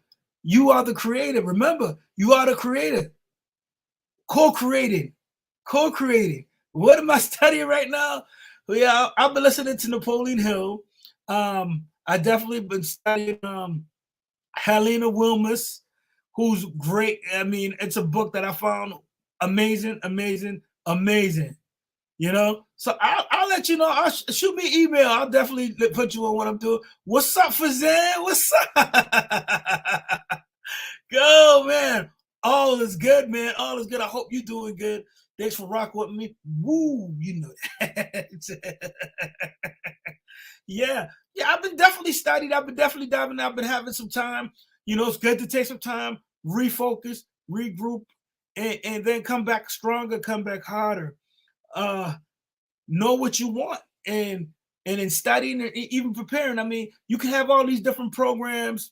You are the creator. Remember, you are the creator. Co-creating. What am I studying right now? Yeah, I've been listening to Napoleon Hill. I definitely been studying Helena Wilmus, who's great. I mean, it's a book that I found amazing. So I'll let you know. Shoot me an email. I'll definitely put you on what I'm doing. What's up, Fazan? What's up? Go, man. All is good, man. All is good. I hope you're doing good. Thanks for rocking with me. Woo, you know that. Yeah. Yeah, I've been definitely studied. I've been definitely diving. I've been having some time. You know, it's good to take some time, refocus, regroup, and then come back stronger, come back harder. Uh, know what you want, and in studying and even preparing. I mean, you can have all these different programs,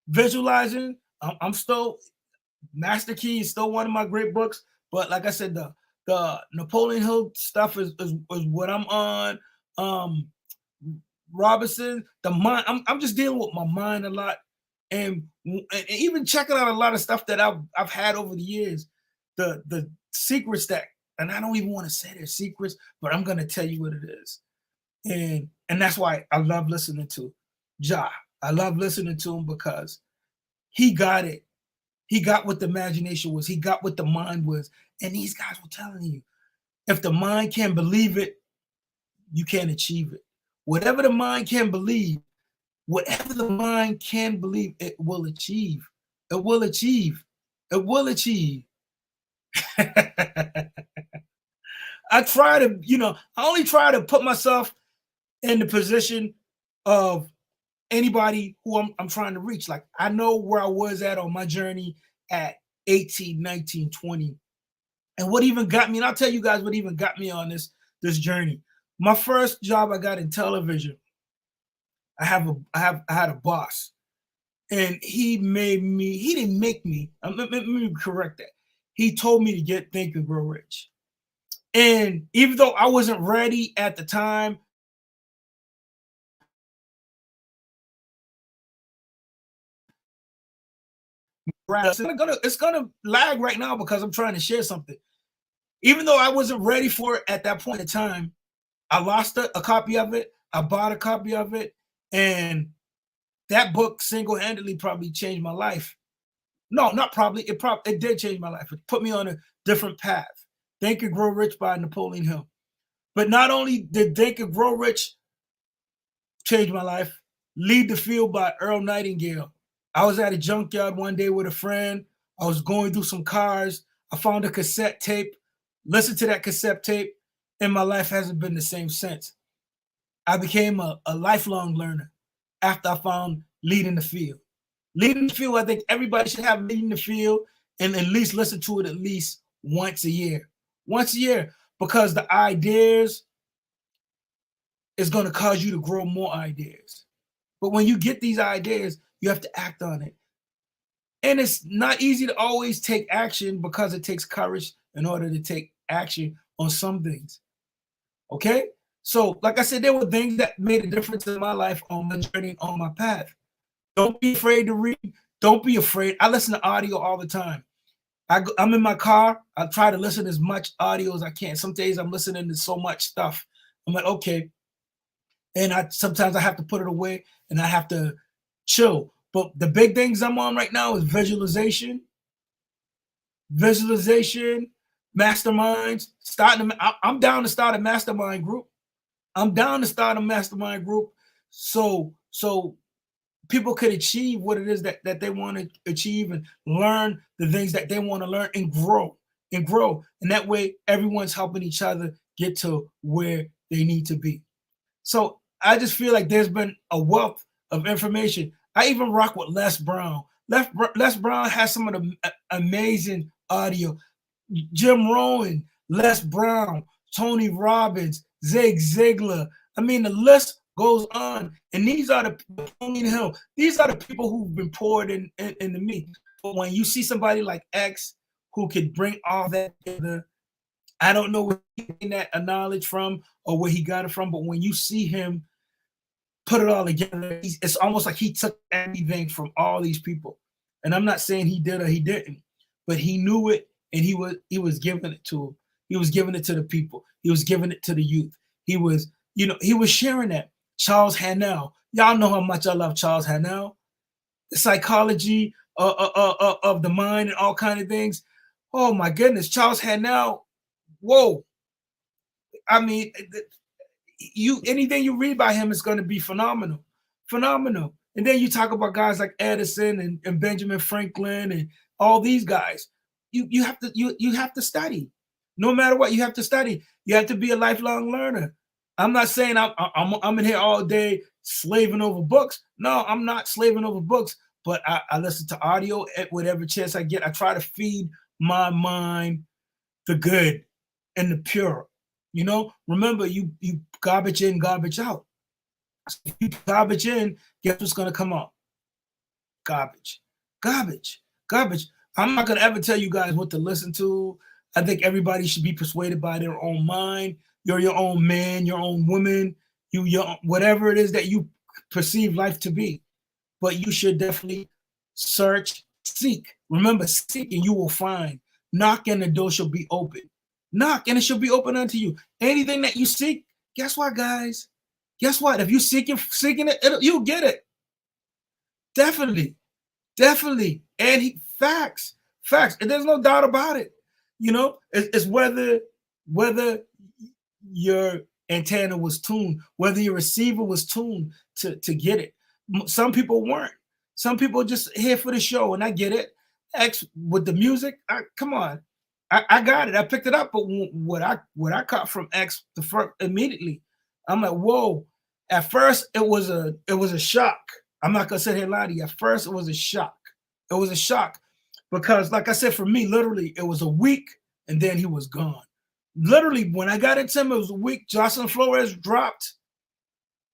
visualizing. I'm still Master Key is still one of my great books, but like I said, the Napoleon Hill stuff is what I'm on. Um, Robinson, the mind. I'm just dealing with my mind a lot, and even checking out a lot of stuff that I've had over the years. The secrets that, and I don't even want to say they're secrets, but I'm gonna tell you what it is, and that's why I love listening to Ja. I love listening to him because he got it. He got what the imagination was. He got what the mind was. And these guys were telling you, if the mind can believe it, you can achieve it. Whatever the mind can believe, whatever the mind can believe, it will achieve. It will achieve. It will achieve. I try to, I only try to put myself in the position of anybody who I'm trying to reach. Like, I know where I was at on my journey at 18, 19, 20. And what even got me, and I'll tell you guys what even got me on this journey. My first job I got in television, I had a boss, and he didn't make me, let me correct that. He told me to get Think and Grow Rich. And even though I wasn't ready at the time, it's gonna lag right now because I'm trying to share something. Even though I wasn't ready for it at that point in time, I lost a copy of it. I bought a copy of it, and that book single-handedly probably changed my life. No, not probably. It did change my life. It put me on a different path. Think and Grow Rich by Napoleon Hill. But not only did Think and Grow Rich change my life, Lead the Field by Earl Nightingale. I was at a junkyard one day with a friend. I was going through some cars. I found a cassette tape, listened to that cassette tape, and my life hasn't been the same since. I became a lifelong learner after I found Leading the Field. Leading the Field, I think everybody should have Leading the Field and at least listen to it at least once a year. Once a year, because the ideas is going to cause you to grow more ideas. But when you get these ideas, you have to act on it. And it's not easy to always take action because it takes courage in order to take action on some things. Okay? So, like I said, there were things that made a difference in my life on my journey, on my path. Don't be afraid to read. Don't be afraid. I listen to audio all the time. I'm in my car. I try to listen to as much audio as I can. Some days I'm listening to so much stuff. I'm like, okay. And sometimes I have to put it away and I have to chill. But the big things I'm on right now is visualization, masterminds. I'm down to start a mastermind group. I'm down to start a mastermind group so people could achieve what it is that they want to achieve and learn the things that they want to learn and grow. And that way everyone's helping each other get to where they need to be. So I just feel like there's been a wealth of information. I even rock with Les Brown. Les Brown has some of the amazing audio. Jim Rohn, Les Brown, Tony Robbins, Zig Ziglar. I mean, the list goes on. And these are these are the people who've been poured into me. But when you see somebody like X who could bring all that together, I don't know where he got that knowledge from or where he got it from, but when you see him put it all together, it's almost like he took everything from all these people. And I'm not saying he did or he didn't, but he knew it and he was giving it to them. He was giving it to the people. He was giving it to the youth. He was sharing that. Charles Haanel. Y'all know how much I love Charles Haanel. The psychology of the mind and all kind of things. Oh my goodness, Charles Haanel. Whoa. I mean, anything you read by him is going to be phenomenal. And then you talk about guys like Edison and Benjamin Franklin and all these guys. You have to you have to study. No matter what, you have to study. You have to be a lifelong learner. I'm not saying I'm in here all day slaving over books. No, I'm not slaving over books, but I listen to audio at whatever chance I get. I try to feed my mind the good and the pure. You know, remember you garbage in, garbage out. So if you garbage in, guess what's gonna come out? Garbage, garbage, garbage. I'm not gonna ever tell you guys what to listen to. I think everybody should be persuaded by their own mind. You're your own man, your own woman, your whatever it is that you perceive life to be. But you should definitely search, seek. Remember, seek and you will find. Knock and the door shall be open. Knock and it shall be open unto you. Anything that you seek, guess what, guys? Guess what? If you seeking it, you'll get it. Definitely, definitely. And facts, facts. And there's no doubt about it. You know, it's whether your antenna was tuned, whether your receiver was tuned to get it. Some people weren't. Some people just here for the show, and I get it. X with the music, come on, I got it. I picked it up, but what I caught from X the first immediately, I'm like, whoa. At first, it was a shock. I'm not gonna sit here and lie to you. At first, it was a shock. It was a shock because, like I said, for me, literally, it was a week, and then he was gone. Literally, when I got into him, it was a week. Jocelyn Flores dropped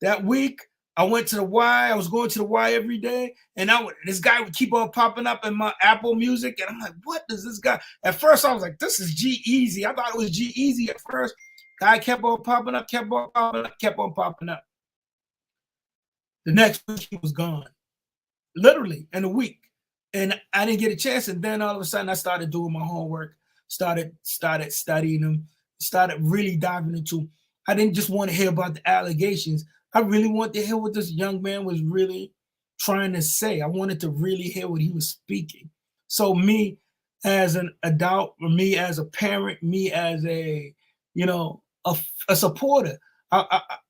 that week. I went to the Y. I was going to the Y every day, and this guy would keep on popping up in my Apple Music, and I'm like, "What does this guy?" At first, I was like, "This is G-Eazy." I thought it was G-Eazy at first. Guy kept on popping up, kept on popping up, kept on popping up. The next week, he was gone, literally in a week, and I didn't get a chance. And then all of a sudden, I started doing my homework, started studying him, started really diving into. I didn't just want to hear about the allegations. I really wanted to hear what this young man was really trying to say. I wanted to really hear what he was speaking. So me as an adult, or me as a parent, me as a, you know, a supporter,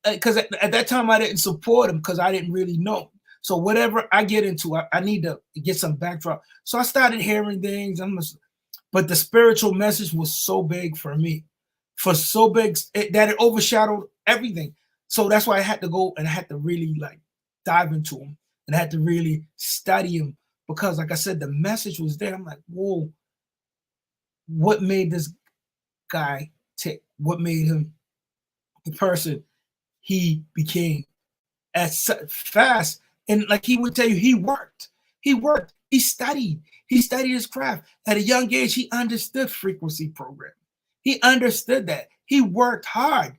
because at that time I didn't support him because I didn't really know. So whatever I get into, I need to get some backdrop. So I started hearing things. But the spiritual message was so big for me, for so big that it overshadowed everything. So that's why I had to go and I had to really like dive into him and I had to really study him because, like I said, the message was there. I'm like, whoa, what made this guy tick? What made him the person he became as fast? And like he would tell you, he worked, he studied his craft. At a young age, he understood frequency programming. He understood that. He worked hard.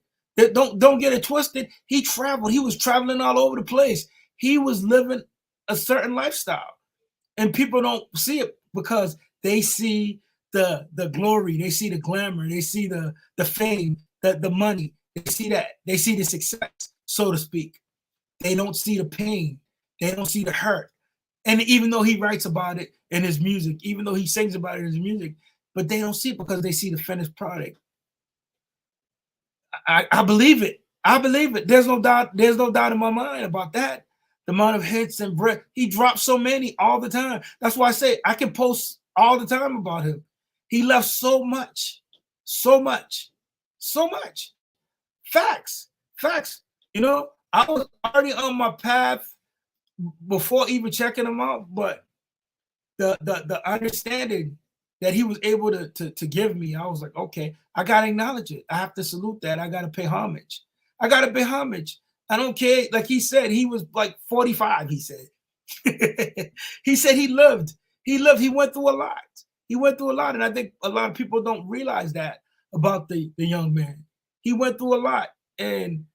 Don't get it twisted. He traveled. He was traveling all over the place. He was living a certain lifestyle. And people don't see it because they see the glory, they see the glamour, they see the fame, the money. They see that. They see the success, so to speak. They don't see the pain. They don't see the hurt. And even though he writes about it in his music, even though he sings about it in his music, but they don't see it because they see the finished product. I believe it. I believe it. There's no doubt. There's no doubt in my mind about that. The amount of hits and breath. He drops so many all the time. That's why I say I can post all the time about him. He left so much, so much, so much. Facts, facts. You know, I was already on my path before even checking him out, but the understanding that he was able to give me, I was like, okay, I gotta acknowledge it. I have to salute that. I gotta pay homage. I gotta pay homage. I don't care. Like he said, he was like 45. He said, he said he lived. He lived. He went through a lot. He went through a lot, and I think a lot of people don't realize that about the young man. He went through a lot, and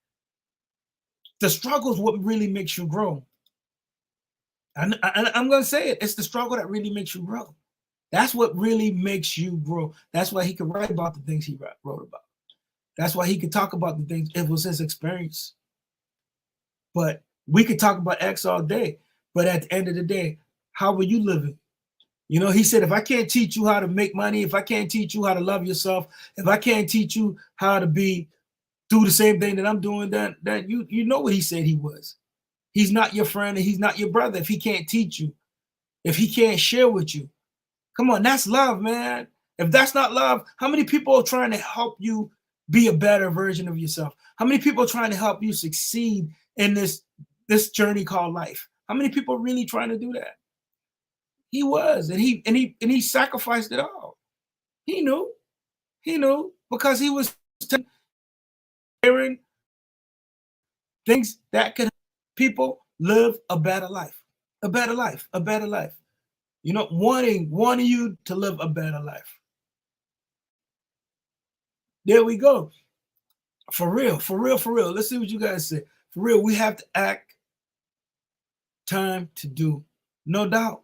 the struggle is what really makes you grow. And I'm going to say it. It's the struggle that really makes you grow. That's what really makes you grow. That's why he could write about the things he wrote about. That's why he could talk about the things. It was his experience. But we could talk about X all day. But at the end of the day, how are you living? You know, he said, if I can't teach you how to make money, if I can't teach you how to love yourself, if I can't teach you how to do the same thing that I'm doing, then you know what he said he was. He's not your friend and he's not your brother if he can't teach you, if he can't share with you. Come on, that's love, man. If that's not love, how many people are trying to help you be a better version of yourself? How many people are trying to help you succeed in this journey called life? How many people are really trying to do that? He was, and he sacrificed it all. He knew because he was hearing things that could help people live a better life, a better life, a better life. You know, wanting you to live a better life. There we go. For real, for real, for real. Let's see what you guys say. For real, we have to act. Time to do. No doubt.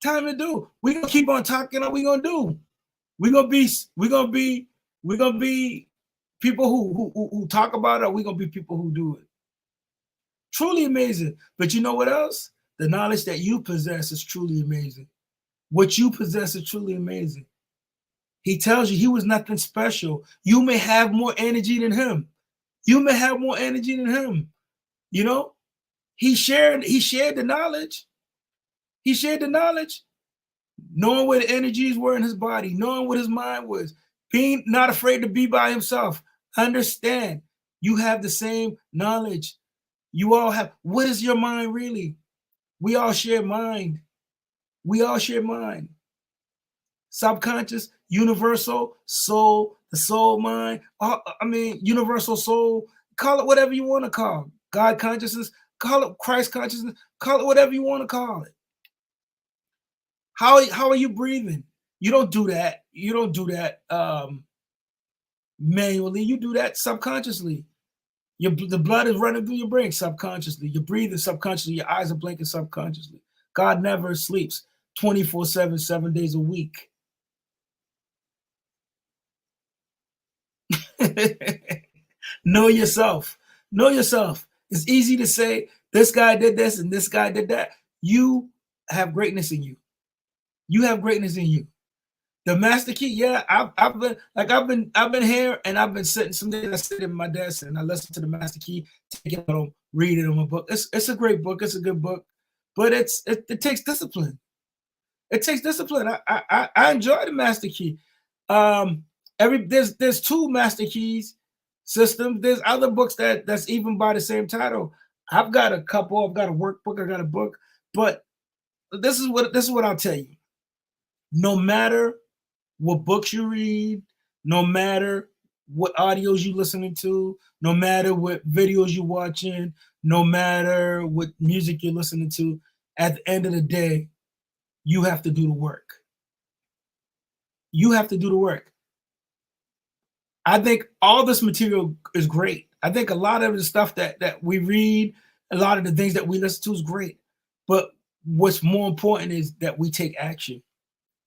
Time to do. We're gonna keep on talking. What we gonna do? We're gonna be people who talk about it, or we're gonna be people who do it. Truly amazing. But you know what else? The knowledge that you possess is truly amazing. What you possess is truly amazing. He tells you he was nothing special. You may have more energy than him. You may have more energy than him. You know, he shared the knowledge. He shared the knowledge, knowing where the energies were in his body, knowing what his mind was, being not afraid to be by himself. Understand, you have the same knowledge. You all have. What is your mind really? We all share mind. We all share mind. Subconscious, universal, soul, the soul mind. Universal soul. Call it whatever you want to call it. God consciousness. Call it Christ consciousness. Call it whatever you want to call it. How are you breathing? You don't do that. You don't do that manually. You do that subconsciously. The blood is running through your brain subconsciously. You're breathing subconsciously. Your eyes are blinking subconsciously. God never sleeps 24/7, 7 days a week. Know yourself. Know yourself. It's easy to say this guy did this and this guy did that. You have greatness in you. You have greatness in you. The master key, yeah, I've been here and I've been sitting. Some days I sit in my desk and I listen to the master key, take it home, read it on my book. It's a great book. It's a good book, but it takes discipline. It takes discipline. I enjoy the master key. There's two master keys systems. There's other books that's even by the same title. I've got a couple. I've got a workbook. I got a book. But this is what I'll tell you. No matter what books you read, no matter what audios you listening to, no matter what videos you're watching, no matter what music you're listening to, at the end of the day, you have to do the work. You have to do the work. I think all this material is great. I think a lot of the stuff that we read, a lot of the things that we listen to is great. But what's more important is that we take action.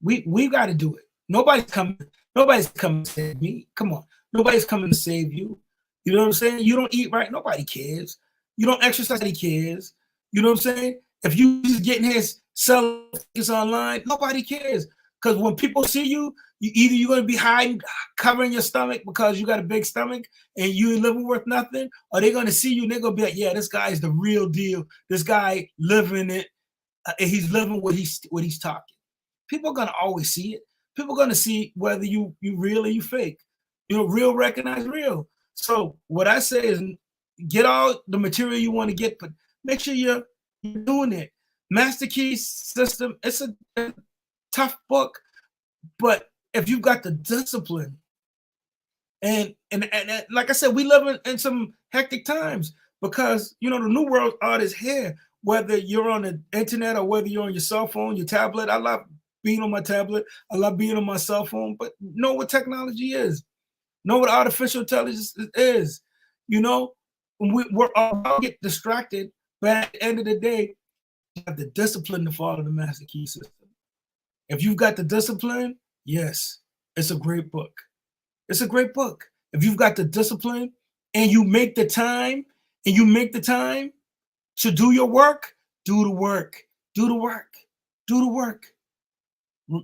We've got to do it. Nobody's coming to save me. Come on. Nobody's coming to save you. You know what I'm saying? You don't eat right, nobody cares. You don't exercise, nobody cares. You know what I'm saying? If you just getting here selling tickets online, nobody cares. Because when people see you, you're going to be hiding, covering your stomach because you got a big stomach and you ain't living worth nothing, or they're going to see you and they're going to be like, yeah, this guy is the real deal. This guy living it. He's living what he's talking. People are going to always see it. People are going to see whether you real or you fake. You know, real recognize real. So what I say is get all the material you want to get, but make sure you're doing it. Master Key System, it's a tough book, but if you've got the discipline, and like I said, we live in some hectic times because, you know, the new world art is here, whether you're on the internet or whether you're on your cell phone, your tablet. I love being on my tablet. I love being on my cell phone, but know what technology is. Know what artificial intelligence is. You know, we're all get distracted, but at the end of the day, you have the discipline to follow the Master Key System. If you've got the discipline, yes, it's a great book. It's a great book. If you've got the discipline and you make the time to do your work, do the work, do the work, do the work.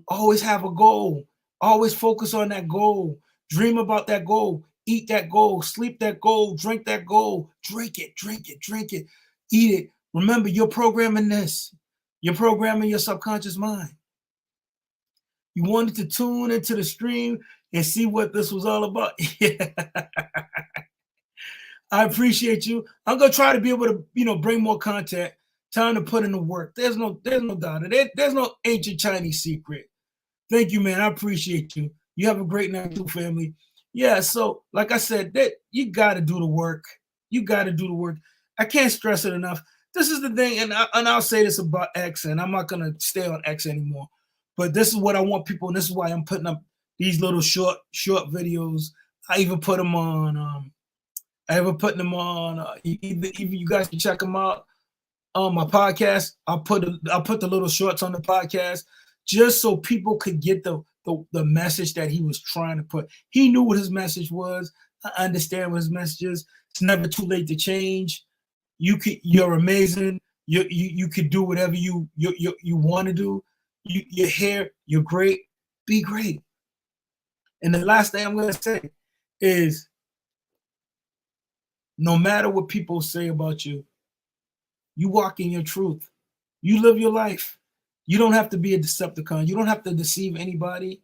Always have a goal. Always focus on that goal. Dream about that goal. Eat that goal. Sleep that goal. Drink that goal. Drink it, drink it, drink it. Eat it. Remember, you're programming this. You're programming your subconscious mind. You wanted to tune into the stream and see what this was all about. Yeah. I appreciate you. I'm gonna try to be able to, bring more content. Time to put in the work. There's no doubt. There's no ancient Chinese secret. Thank you, man. I appreciate you. You have a great night too, family. Yeah, so like I said, that you got to do the work. You got to do the work. I can't stress it enough. This is the thing, and I'll say this about X, and I'm not gonna stay on X anymore. But this is what I want people, and this is why I'm putting up these little short videos. I even put them on. I ever putting them on. Either you guys can check them out on my podcast. I'll put the little shorts on the podcast just so people could get the message that he was trying to put. He knew what his message was. I understand what his message is. It's never too late to change. You're amazing. You could do whatever you want to do. You're here. You're great. Be great. And the last thing I'm gonna say is, no matter what people say about you, you walk in your truth. You live your life. You don't have to be a Decepticon. You don't have to deceive anybody,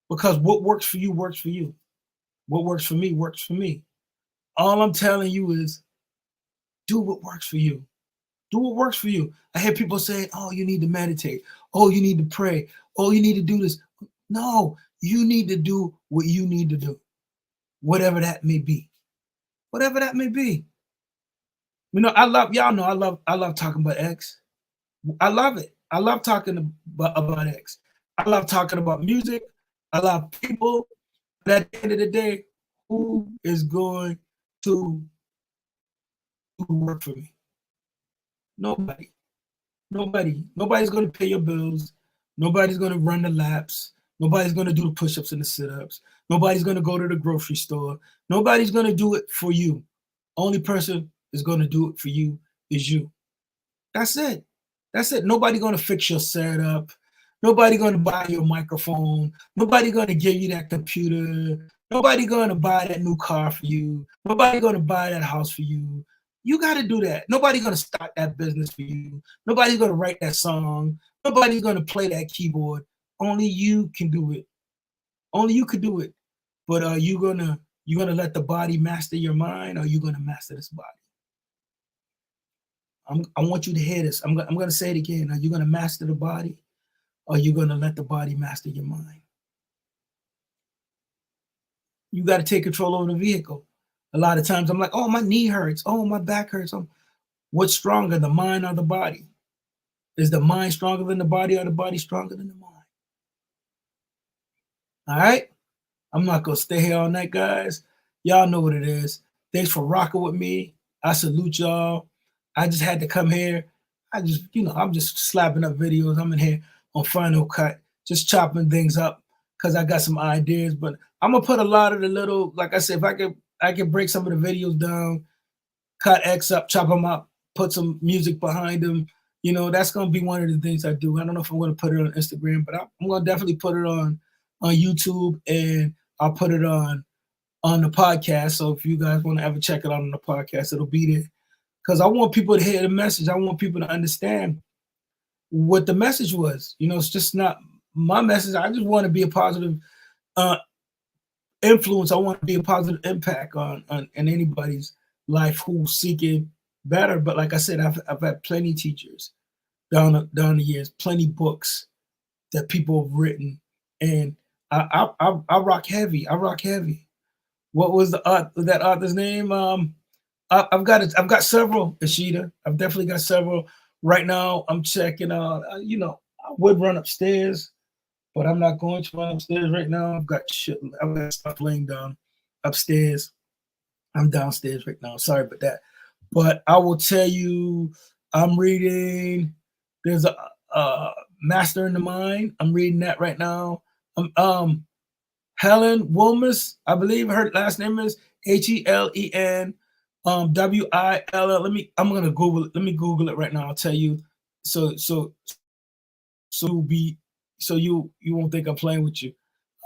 because what works for you works for you. What works for me works for me. All I'm telling you is, do what works for you. Do what works for you. I hear people saying, oh, you need to meditate. Oh, you need to pray. Oh, you need to do this. No, you need to do what you need to do, whatever that may be. Whatever that may be. Y'all know I love talking about X. I love it. I love talking about X. I love talking about music. I love people. But at the end of the day, who is going to do work for me? Nobody. Nobody. Nobody's going to pay your bills. Nobody's going to run the laps. Nobody's going to do the push-ups and the sit-ups. Nobody's going to go to the grocery store. Nobody's going to do it for you. Only person is going to do it for you is you. That's it. That's it. Nobody going to fix your setup. Nobody going to buy your microphone. Nobody going to give you that computer. Nobody going to buy that new car for you. Nobody going to buy that house for you. You got to do that. Nobody going to start that business for you. Nobody's going to write that song. Nobody's going to play that keyboard. Only you can do it. Only you could do it. But are you gonna let the body master your mind, or are you gonna master this body? I want you to hear this. I'm gonna say it again. Are you gonna master the body, or are you gonna let the body master your mind? You got to take control over the vehicle. A lot of times I'm like, oh, my knee hurts. Oh, my back hurts. What's stronger, the mind or the body? Is the mind stronger than the body, or the body stronger than the mind? All right. I'm not going to stay here all night, guys. Y'all know what it is. Thanks for rocking with me. I salute y'all. I just had to come here. I'm just slapping up videos. I'm in here on Final Cut, just chopping things up because I got some ideas. But I'm going to put a lot of the little, like I said, if I can break some of the videos down, cut X up, chop them up, put some music behind them. That's going to be one of the things I do. I don't know if I'm going to put it on Instagram, but I'm going to definitely put it on YouTube, and I'll put it on the podcast. So if you guys want to ever check it out on the podcast, it'll be there. Because I want people to hear the message. I want people to understand what the message was. It's just not my message. I just want to be a positive influence. I want to be a positive impact on anybody's life who's seeking better. But like I said, I've had plenty teachers down the years, plenty books that people have written, and I rock heavy. I rock heavy. What was that author's name? I've got several, Ishida. I've definitely got several. Right now, I'm checking out. I would run upstairs, but I'm not going to run upstairs right now. I've got stuff laying down upstairs. I'm downstairs right now. Sorry about that. But I will tell you, I'm reading. There's a Master in the Mind. I'm reading that right now. Helen Wilmus, I believe her last name is Helen Will. I'm gonna Google it. Let me Google it right now. I'll tell you. So you won't think I'm playing with you.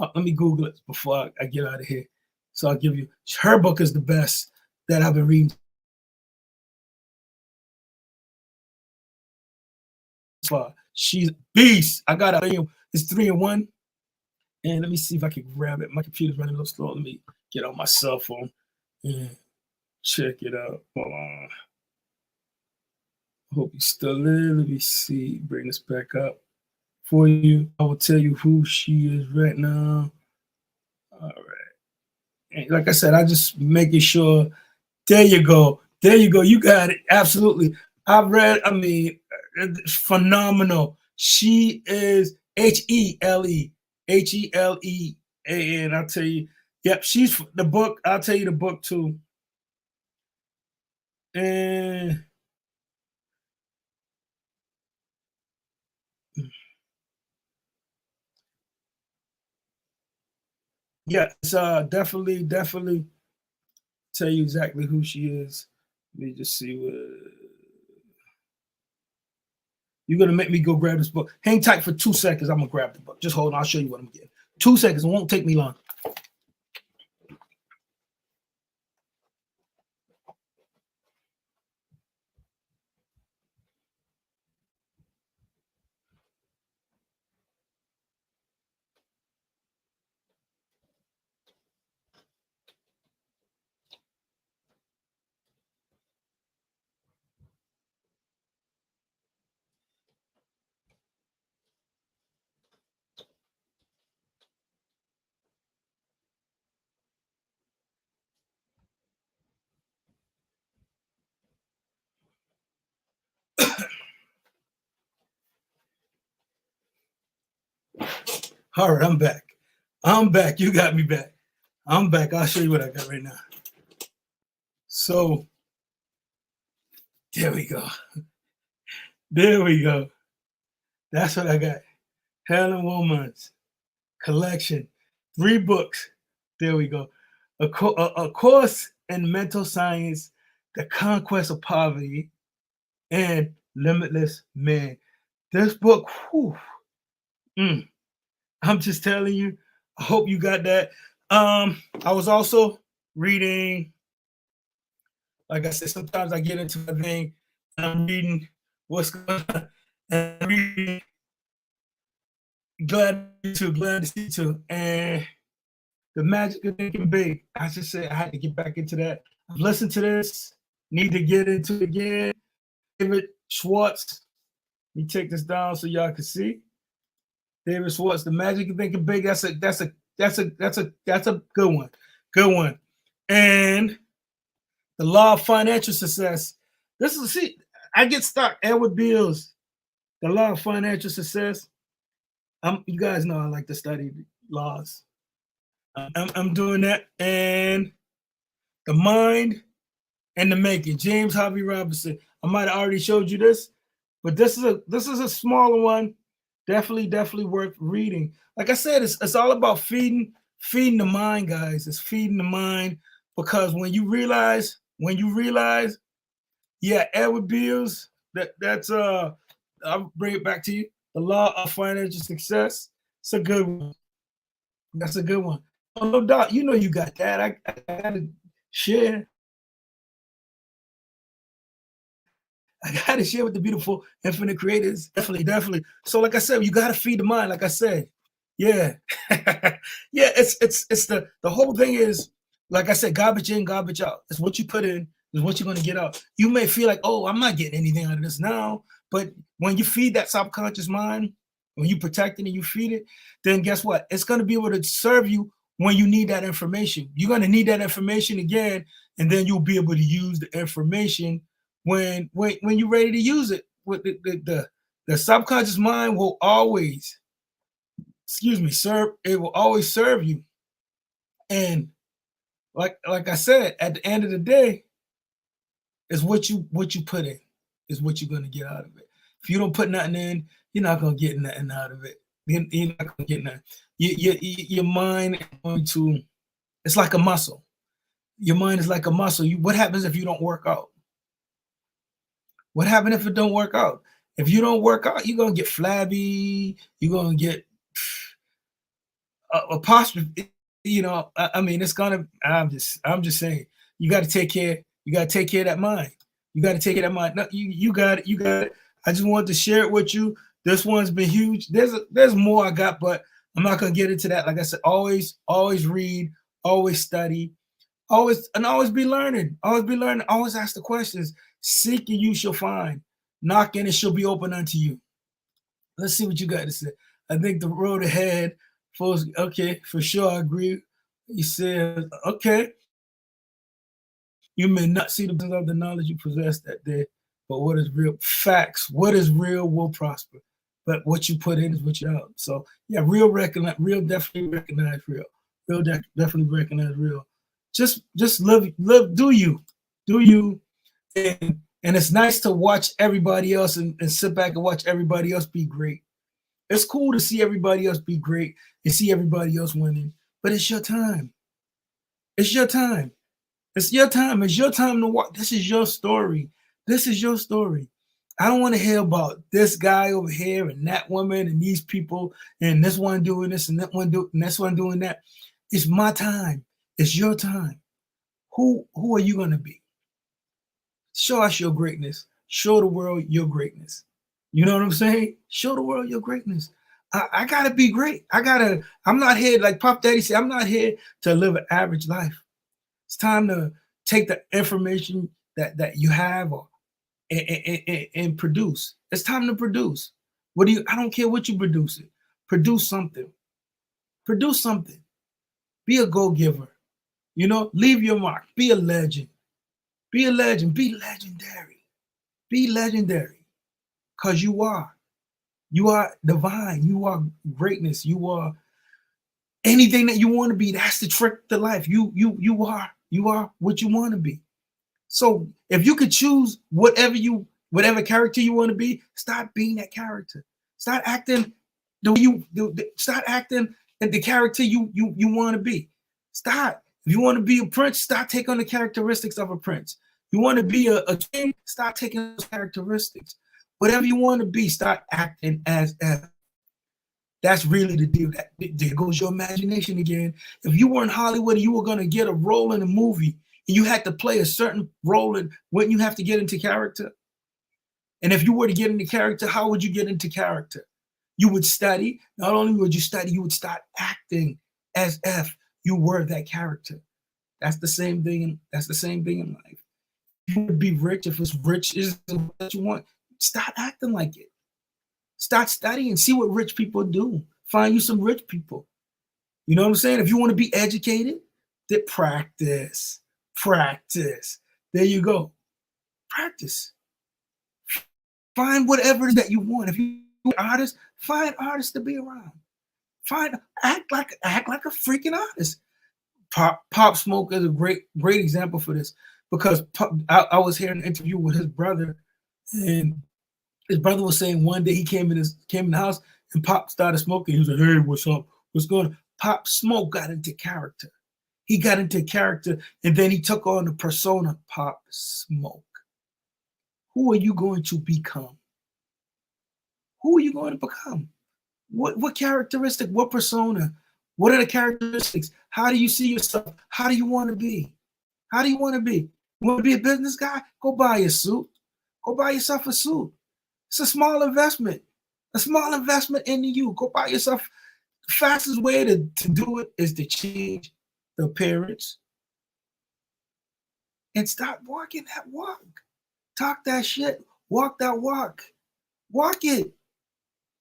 Let me Google it before I get out of here. So I'll give you her book is the best that I've been reading far. She's beast. I got a it's 3-in-1. And let me see if I can grab it. My computer's running a little slow. Let me get on my cell phone and check it out. Hold on. Hope you're still there. Let me see. Bring this back up for you. I will tell you who she is right now. All right. And like I said, I just making sure. There you go. There you go. You got it. Absolutely. I mean, it's phenomenal. She is Hele. Helean. I'll tell you. Yep, she's the book. I'll tell you the book too. And yeah, it's definitely tell you exactly who she is. Let me just see what you're gonna make me go grab this book. Hang tight for 2 seconds. I'm gonna grab the book. Just hold on, I'll show you what I'm getting. 2 seconds, it won't take me long. All right, I'm back. I'm back. You got me back. I'm back. I'll show you what I got right now. So there we go. There we go. That's what I got. Helen Woman's collection, 3 books. There we go. A course in mental science, the conquest of poverty, and limitless man. This book, whew, I'm just telling you. I hope you got that. I was also reading. Like I said, sometimes I get into a thing and I'm reading what's going on. And I'm reading glad to see you. And the magic of thinking big. I just said I had to get back into that. I've listened to this, need to get into it again. David Schwartz. Let me take this down so y'all can see. David Schwartz, the magic of thinking big. That's a good one. Good one. And the law of financial success. This is see, I get stuck. Edward Beals, the law of financial success. You guys know I like to study laws. I'm doing that. And the mind and the making. James Harvey Robinson. I might have already showed you this, but this is a smaller one. Definitely worth reading. Like I said, it's all about feeding the mind, guys. It's feeding the mind because when you realize, yeah, Edward Beals, that's I'll bring it back to you. The law of financial success. It's a good one. That's a good one. Oh, no doubt, you know you got that. I gotta share. I gotta share with the beautiful infinite creators. Definitely. So, like I said, you gotta feed the mind. Like I said, yeah, yeah. It's the whole thing is like I said, garbage in, garbage out. It's what you put in is what you're gonna get out. You may feel like, oh, I'm not getting anything out of this now, but when you feed that subconscious mind, when you protect it and you feed it, then guess what? It's gonna be able to serve you when you need that information. You're gonna need that information again, and then you'll be able to use the information when you're ready to use it. With the subconscious mind will always, serve. It will always serve you. And like I said, at the end of the day, is what you put in is what you're gonna get out of it. If you don't put nothing in, you're not gonna get nothing out of it. You're not gonna get nothing. Your mind is going to. It's like a muscle. Your mind is like a muscle. What happens if you don't work out? What happens if it don't work out? If you don't work out, you're gonna get flabby. You're gonna get apostrophe. I mean, it's gonna. I'm just saying. You got to take care. You got to take care of that mind. You got to take care of that mind. No, you got it. You got it. I just wanted to share it with you. This one's been huge. There's more I got, but I'm not gonna get into that. Like I said, always read, always study, always be learning. Always be learning. Always ask the questions. Seek and you shall find. Knock and it shall be open unto you. Let's see what you got to say. I think the road ahead, folks. Okay, for sure, I agree. You said, okay, you may not see the business of the knowledge you possess that day, but what is real? Facts. What is real will prosper. But what you put in is what you out. So yeah, real definitely recognize real. Definitely recognize real. Just live, do you, and it's nice to watch everybody else and sit back and watch everybody else be great. It's cool to see everybody else be great and see everybody else winning, but it's your time. It's your time. It's your time. It's your time to walk. This is your story. This is your story. I don't want to hear about this guy over here and that woman and these people and this one doing this and that one doing that. It's my time. It's your time. Who are you going to be? Show us your greatness. Show the world your greatness. You know what I'm saying? Show the world your greatness. I gotta be great. I'm not here, like Pop Daddy said, I'm not here to live an average life. It's time to take the information that you have and produce. It's time to produce. I don't care what you produce it. Produce something. Produce something. Be a go-giver. Leave your mark. Be a legend. Be a legend. Be legendary. Be legendary. Because you are. You are divine. You are greatness. You are anything that you want to be. That's the trick to life. You are what you want to be. So if you could choose whatever character you want to be, start being that character. Start acting start acting the character you want to be. Start. If you want to be a prince, start taking on the characteristics of a prince. You want to be a king, start taking those characteristics. Whatever you want to be, start acting as. That's really the deal. There goes your imagination again. If you were in Hollywood and you were going to get a role in a movie and you had to play a certain role, wouldn't you have to get into character? And if you were to get into character, how would you get into character? You would study. Not only would you study, you would start acting as if you were that character. That's the same thing. That's the same thing in life. If you would be rich, if it's rich is what you want, start acting like it. Start studying, see what rich people do. Find you some rich people. You know what I'm saying? If you want to be educated, then practice. Practice. There you go. Practice. Find whatever that you want. If you're an artist, find artists to be around. Act like a freaking artist. Pop Smoke is a great example for this because I was hearing an interview with his brother, and his brother was saying one day he came in the house and Pop started smoking. He was like, "Hey, what's up? What's going on?" Pop Smoke got into character. He got into character, and then he took on the persona Pop Smoke. Who are you going to become? Who are you going to become? What characteristic? What persona? What are the characteristics? How do you see yourself? How do you want to be? How do you want to be? You want to be a business guy? Go buy a suit. Go buy yourself a suit. It's a small investment. A small investment into you. Go buy yourself. The fastest way to do it is to change the appearance and start walking that walk. Talk that shit. Walk that walk. Walk it.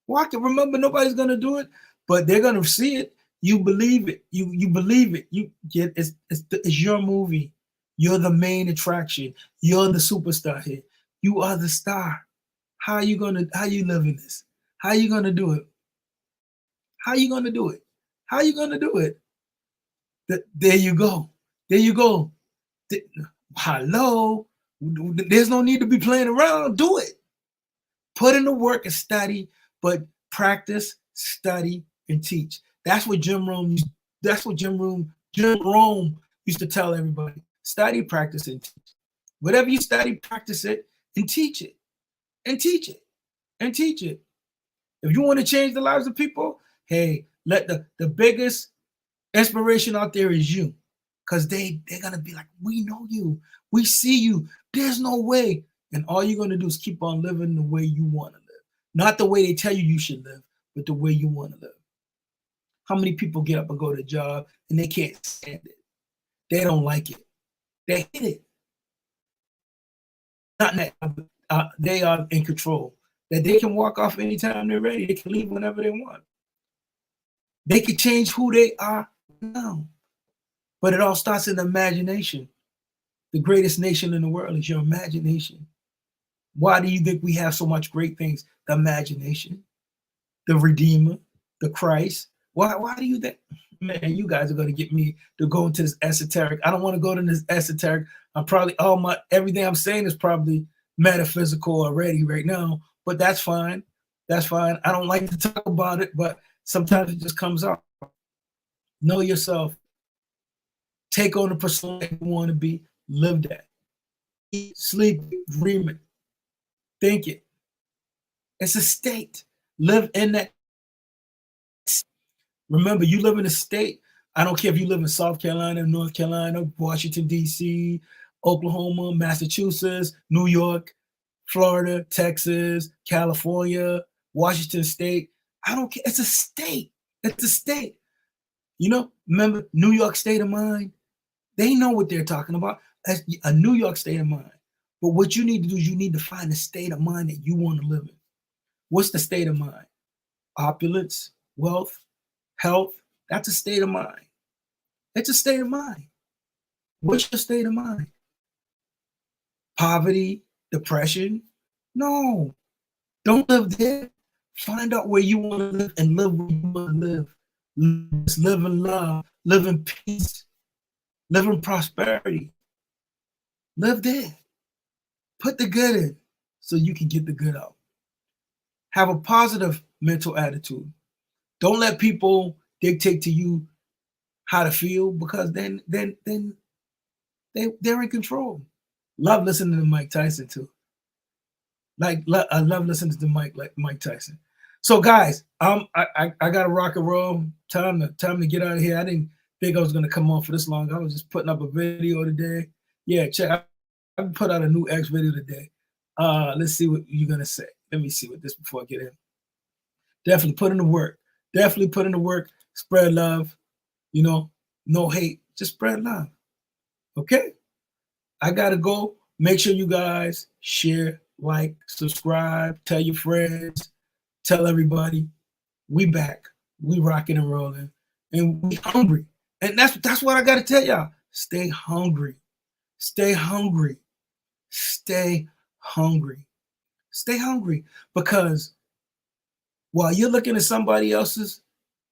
Walk it. Remember, nobody's gonna do it, but they're gonna see it. You believe it. You believe it. You get it's your movie. You're the main attraction. You're the superstar here. You are the star. How you living this? How you gonna do it? How you gonna do it? How you gonna do it? There you go. There you go. Hello. There's no need to be playing around. Do it. Put in the work and study, but practice, study, and teach. That's what Jim Rome used to tell everybody. Study, practice, and teach. Whatever you study, practice it, and teach it. And teach it. And teach it. If you want to change the lives of people, hey, let the biggest inspiration out there is you. Because they're gonna be like, we know you, we see you. There's no way. And all you're going to do is keep on living the way you want to live. Not the way they tell you should live, but the way you want to live. How many people get up and go to a job and they can't stand it? They don't like it. They hate it. Not that they are in control. That they can walk off anytime they're ready. They can leave whenever they want. They can change who they are now. But it all starts in the imagination. The greatest nation in the world is your imagination. Why do you think we have so much great things? The imagination, the Redeemer, the Christ. Why do you think? Man, you guys are going to get me to go into this esoteric. I don't want to go to this esoteric. I'm probably everything I'm saying is probably metaphysical already right now, but that's fine. That's fine. I don't like to talk about it, but sometimes it just comes out. Know yourself. Take on the persona you want to be. Live that. Eat, sleep, dream it. Think it. It's a state. Live in that. Remember, you live in a state. I don't care if you live in South Carolina, North Carolina, Washington, D.C., Oklahoma, Massachusetts, New York, Florida, Texas, California, Washington State. I don't care. It's a state. It's a state. You know, remember New York state of mind? They know what they're talking about. That's a New York state of mind. But what you need to do is you need to find the state of mind that you want to live in. What's the state of mind? Opulence, wealth, health. That's a state of mind. It's a state of mind. What's your state of mind? Poverty, depression? No. Don't live there. Find out where you want to live and live where you want to live. Live in love. Live in peace. Live in prosperity. Live there. Put the good in so you can get the good out. Have a positive mental attitude. Don't let people dictate to you how to feel, because then they're in control. Love listening to Mike Tyson too. I love listening to Mike Tyson. So guys, I gotta rock and roll. Time to get out of here. I didn't think I was gonna come on for this long. I was just putting up a video today. Yeah, check. I put out a new X video today. Let's see what you're gonna say. Let me see what this before I get in. Definitely put in the work. Definitely put in the work. Spread love. You know, no hate. Just spread love. Okay? I gotta go. Make sure you guys share, like, subscribe, tell your friends, tell everybody. We back. We rocking and rolling. And we hungry. And that's what I gotta tell y'all. Stay hungry. Stay hungry. Stay hungry. Stay hungry. Because while you're looking at somebody else's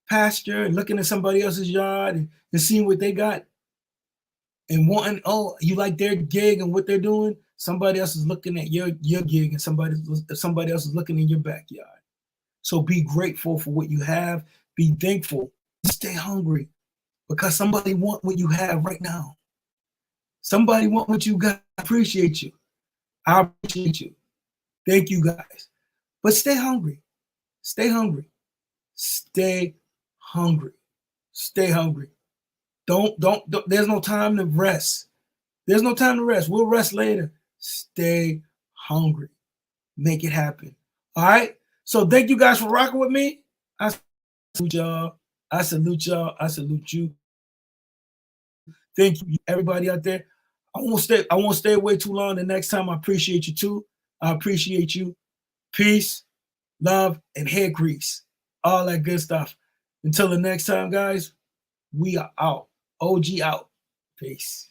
pasture and looking at somebody else's yard and seeing what they got and wanting, oh, you like their gig and what they're doing, somebody else is looking at your gig and somebody else is looking in your backyard. So be grateful for what you have. Be thankful. Stay hungry, because somebody want what you have right now. Somebody want what you got. I appreciate you. I appreciate you. Thank you guys. But stay hungry. Stay hungry. Stay hungry. Stay hungry. Don't, there's no time to rest. There's no time to rest. We'll rest later. Stay hungry. Make it happen. All right? So thank you guys for rocking with me. I salute y'all. I salute y'all. I salute you. Thank you, everybody out there. I won't stay away too long. The next time, I appreciate you too. I appreciate you. Peace, love, and hair grease. All that good stuff. Until the next time, guys, we are out. OG out. Peace.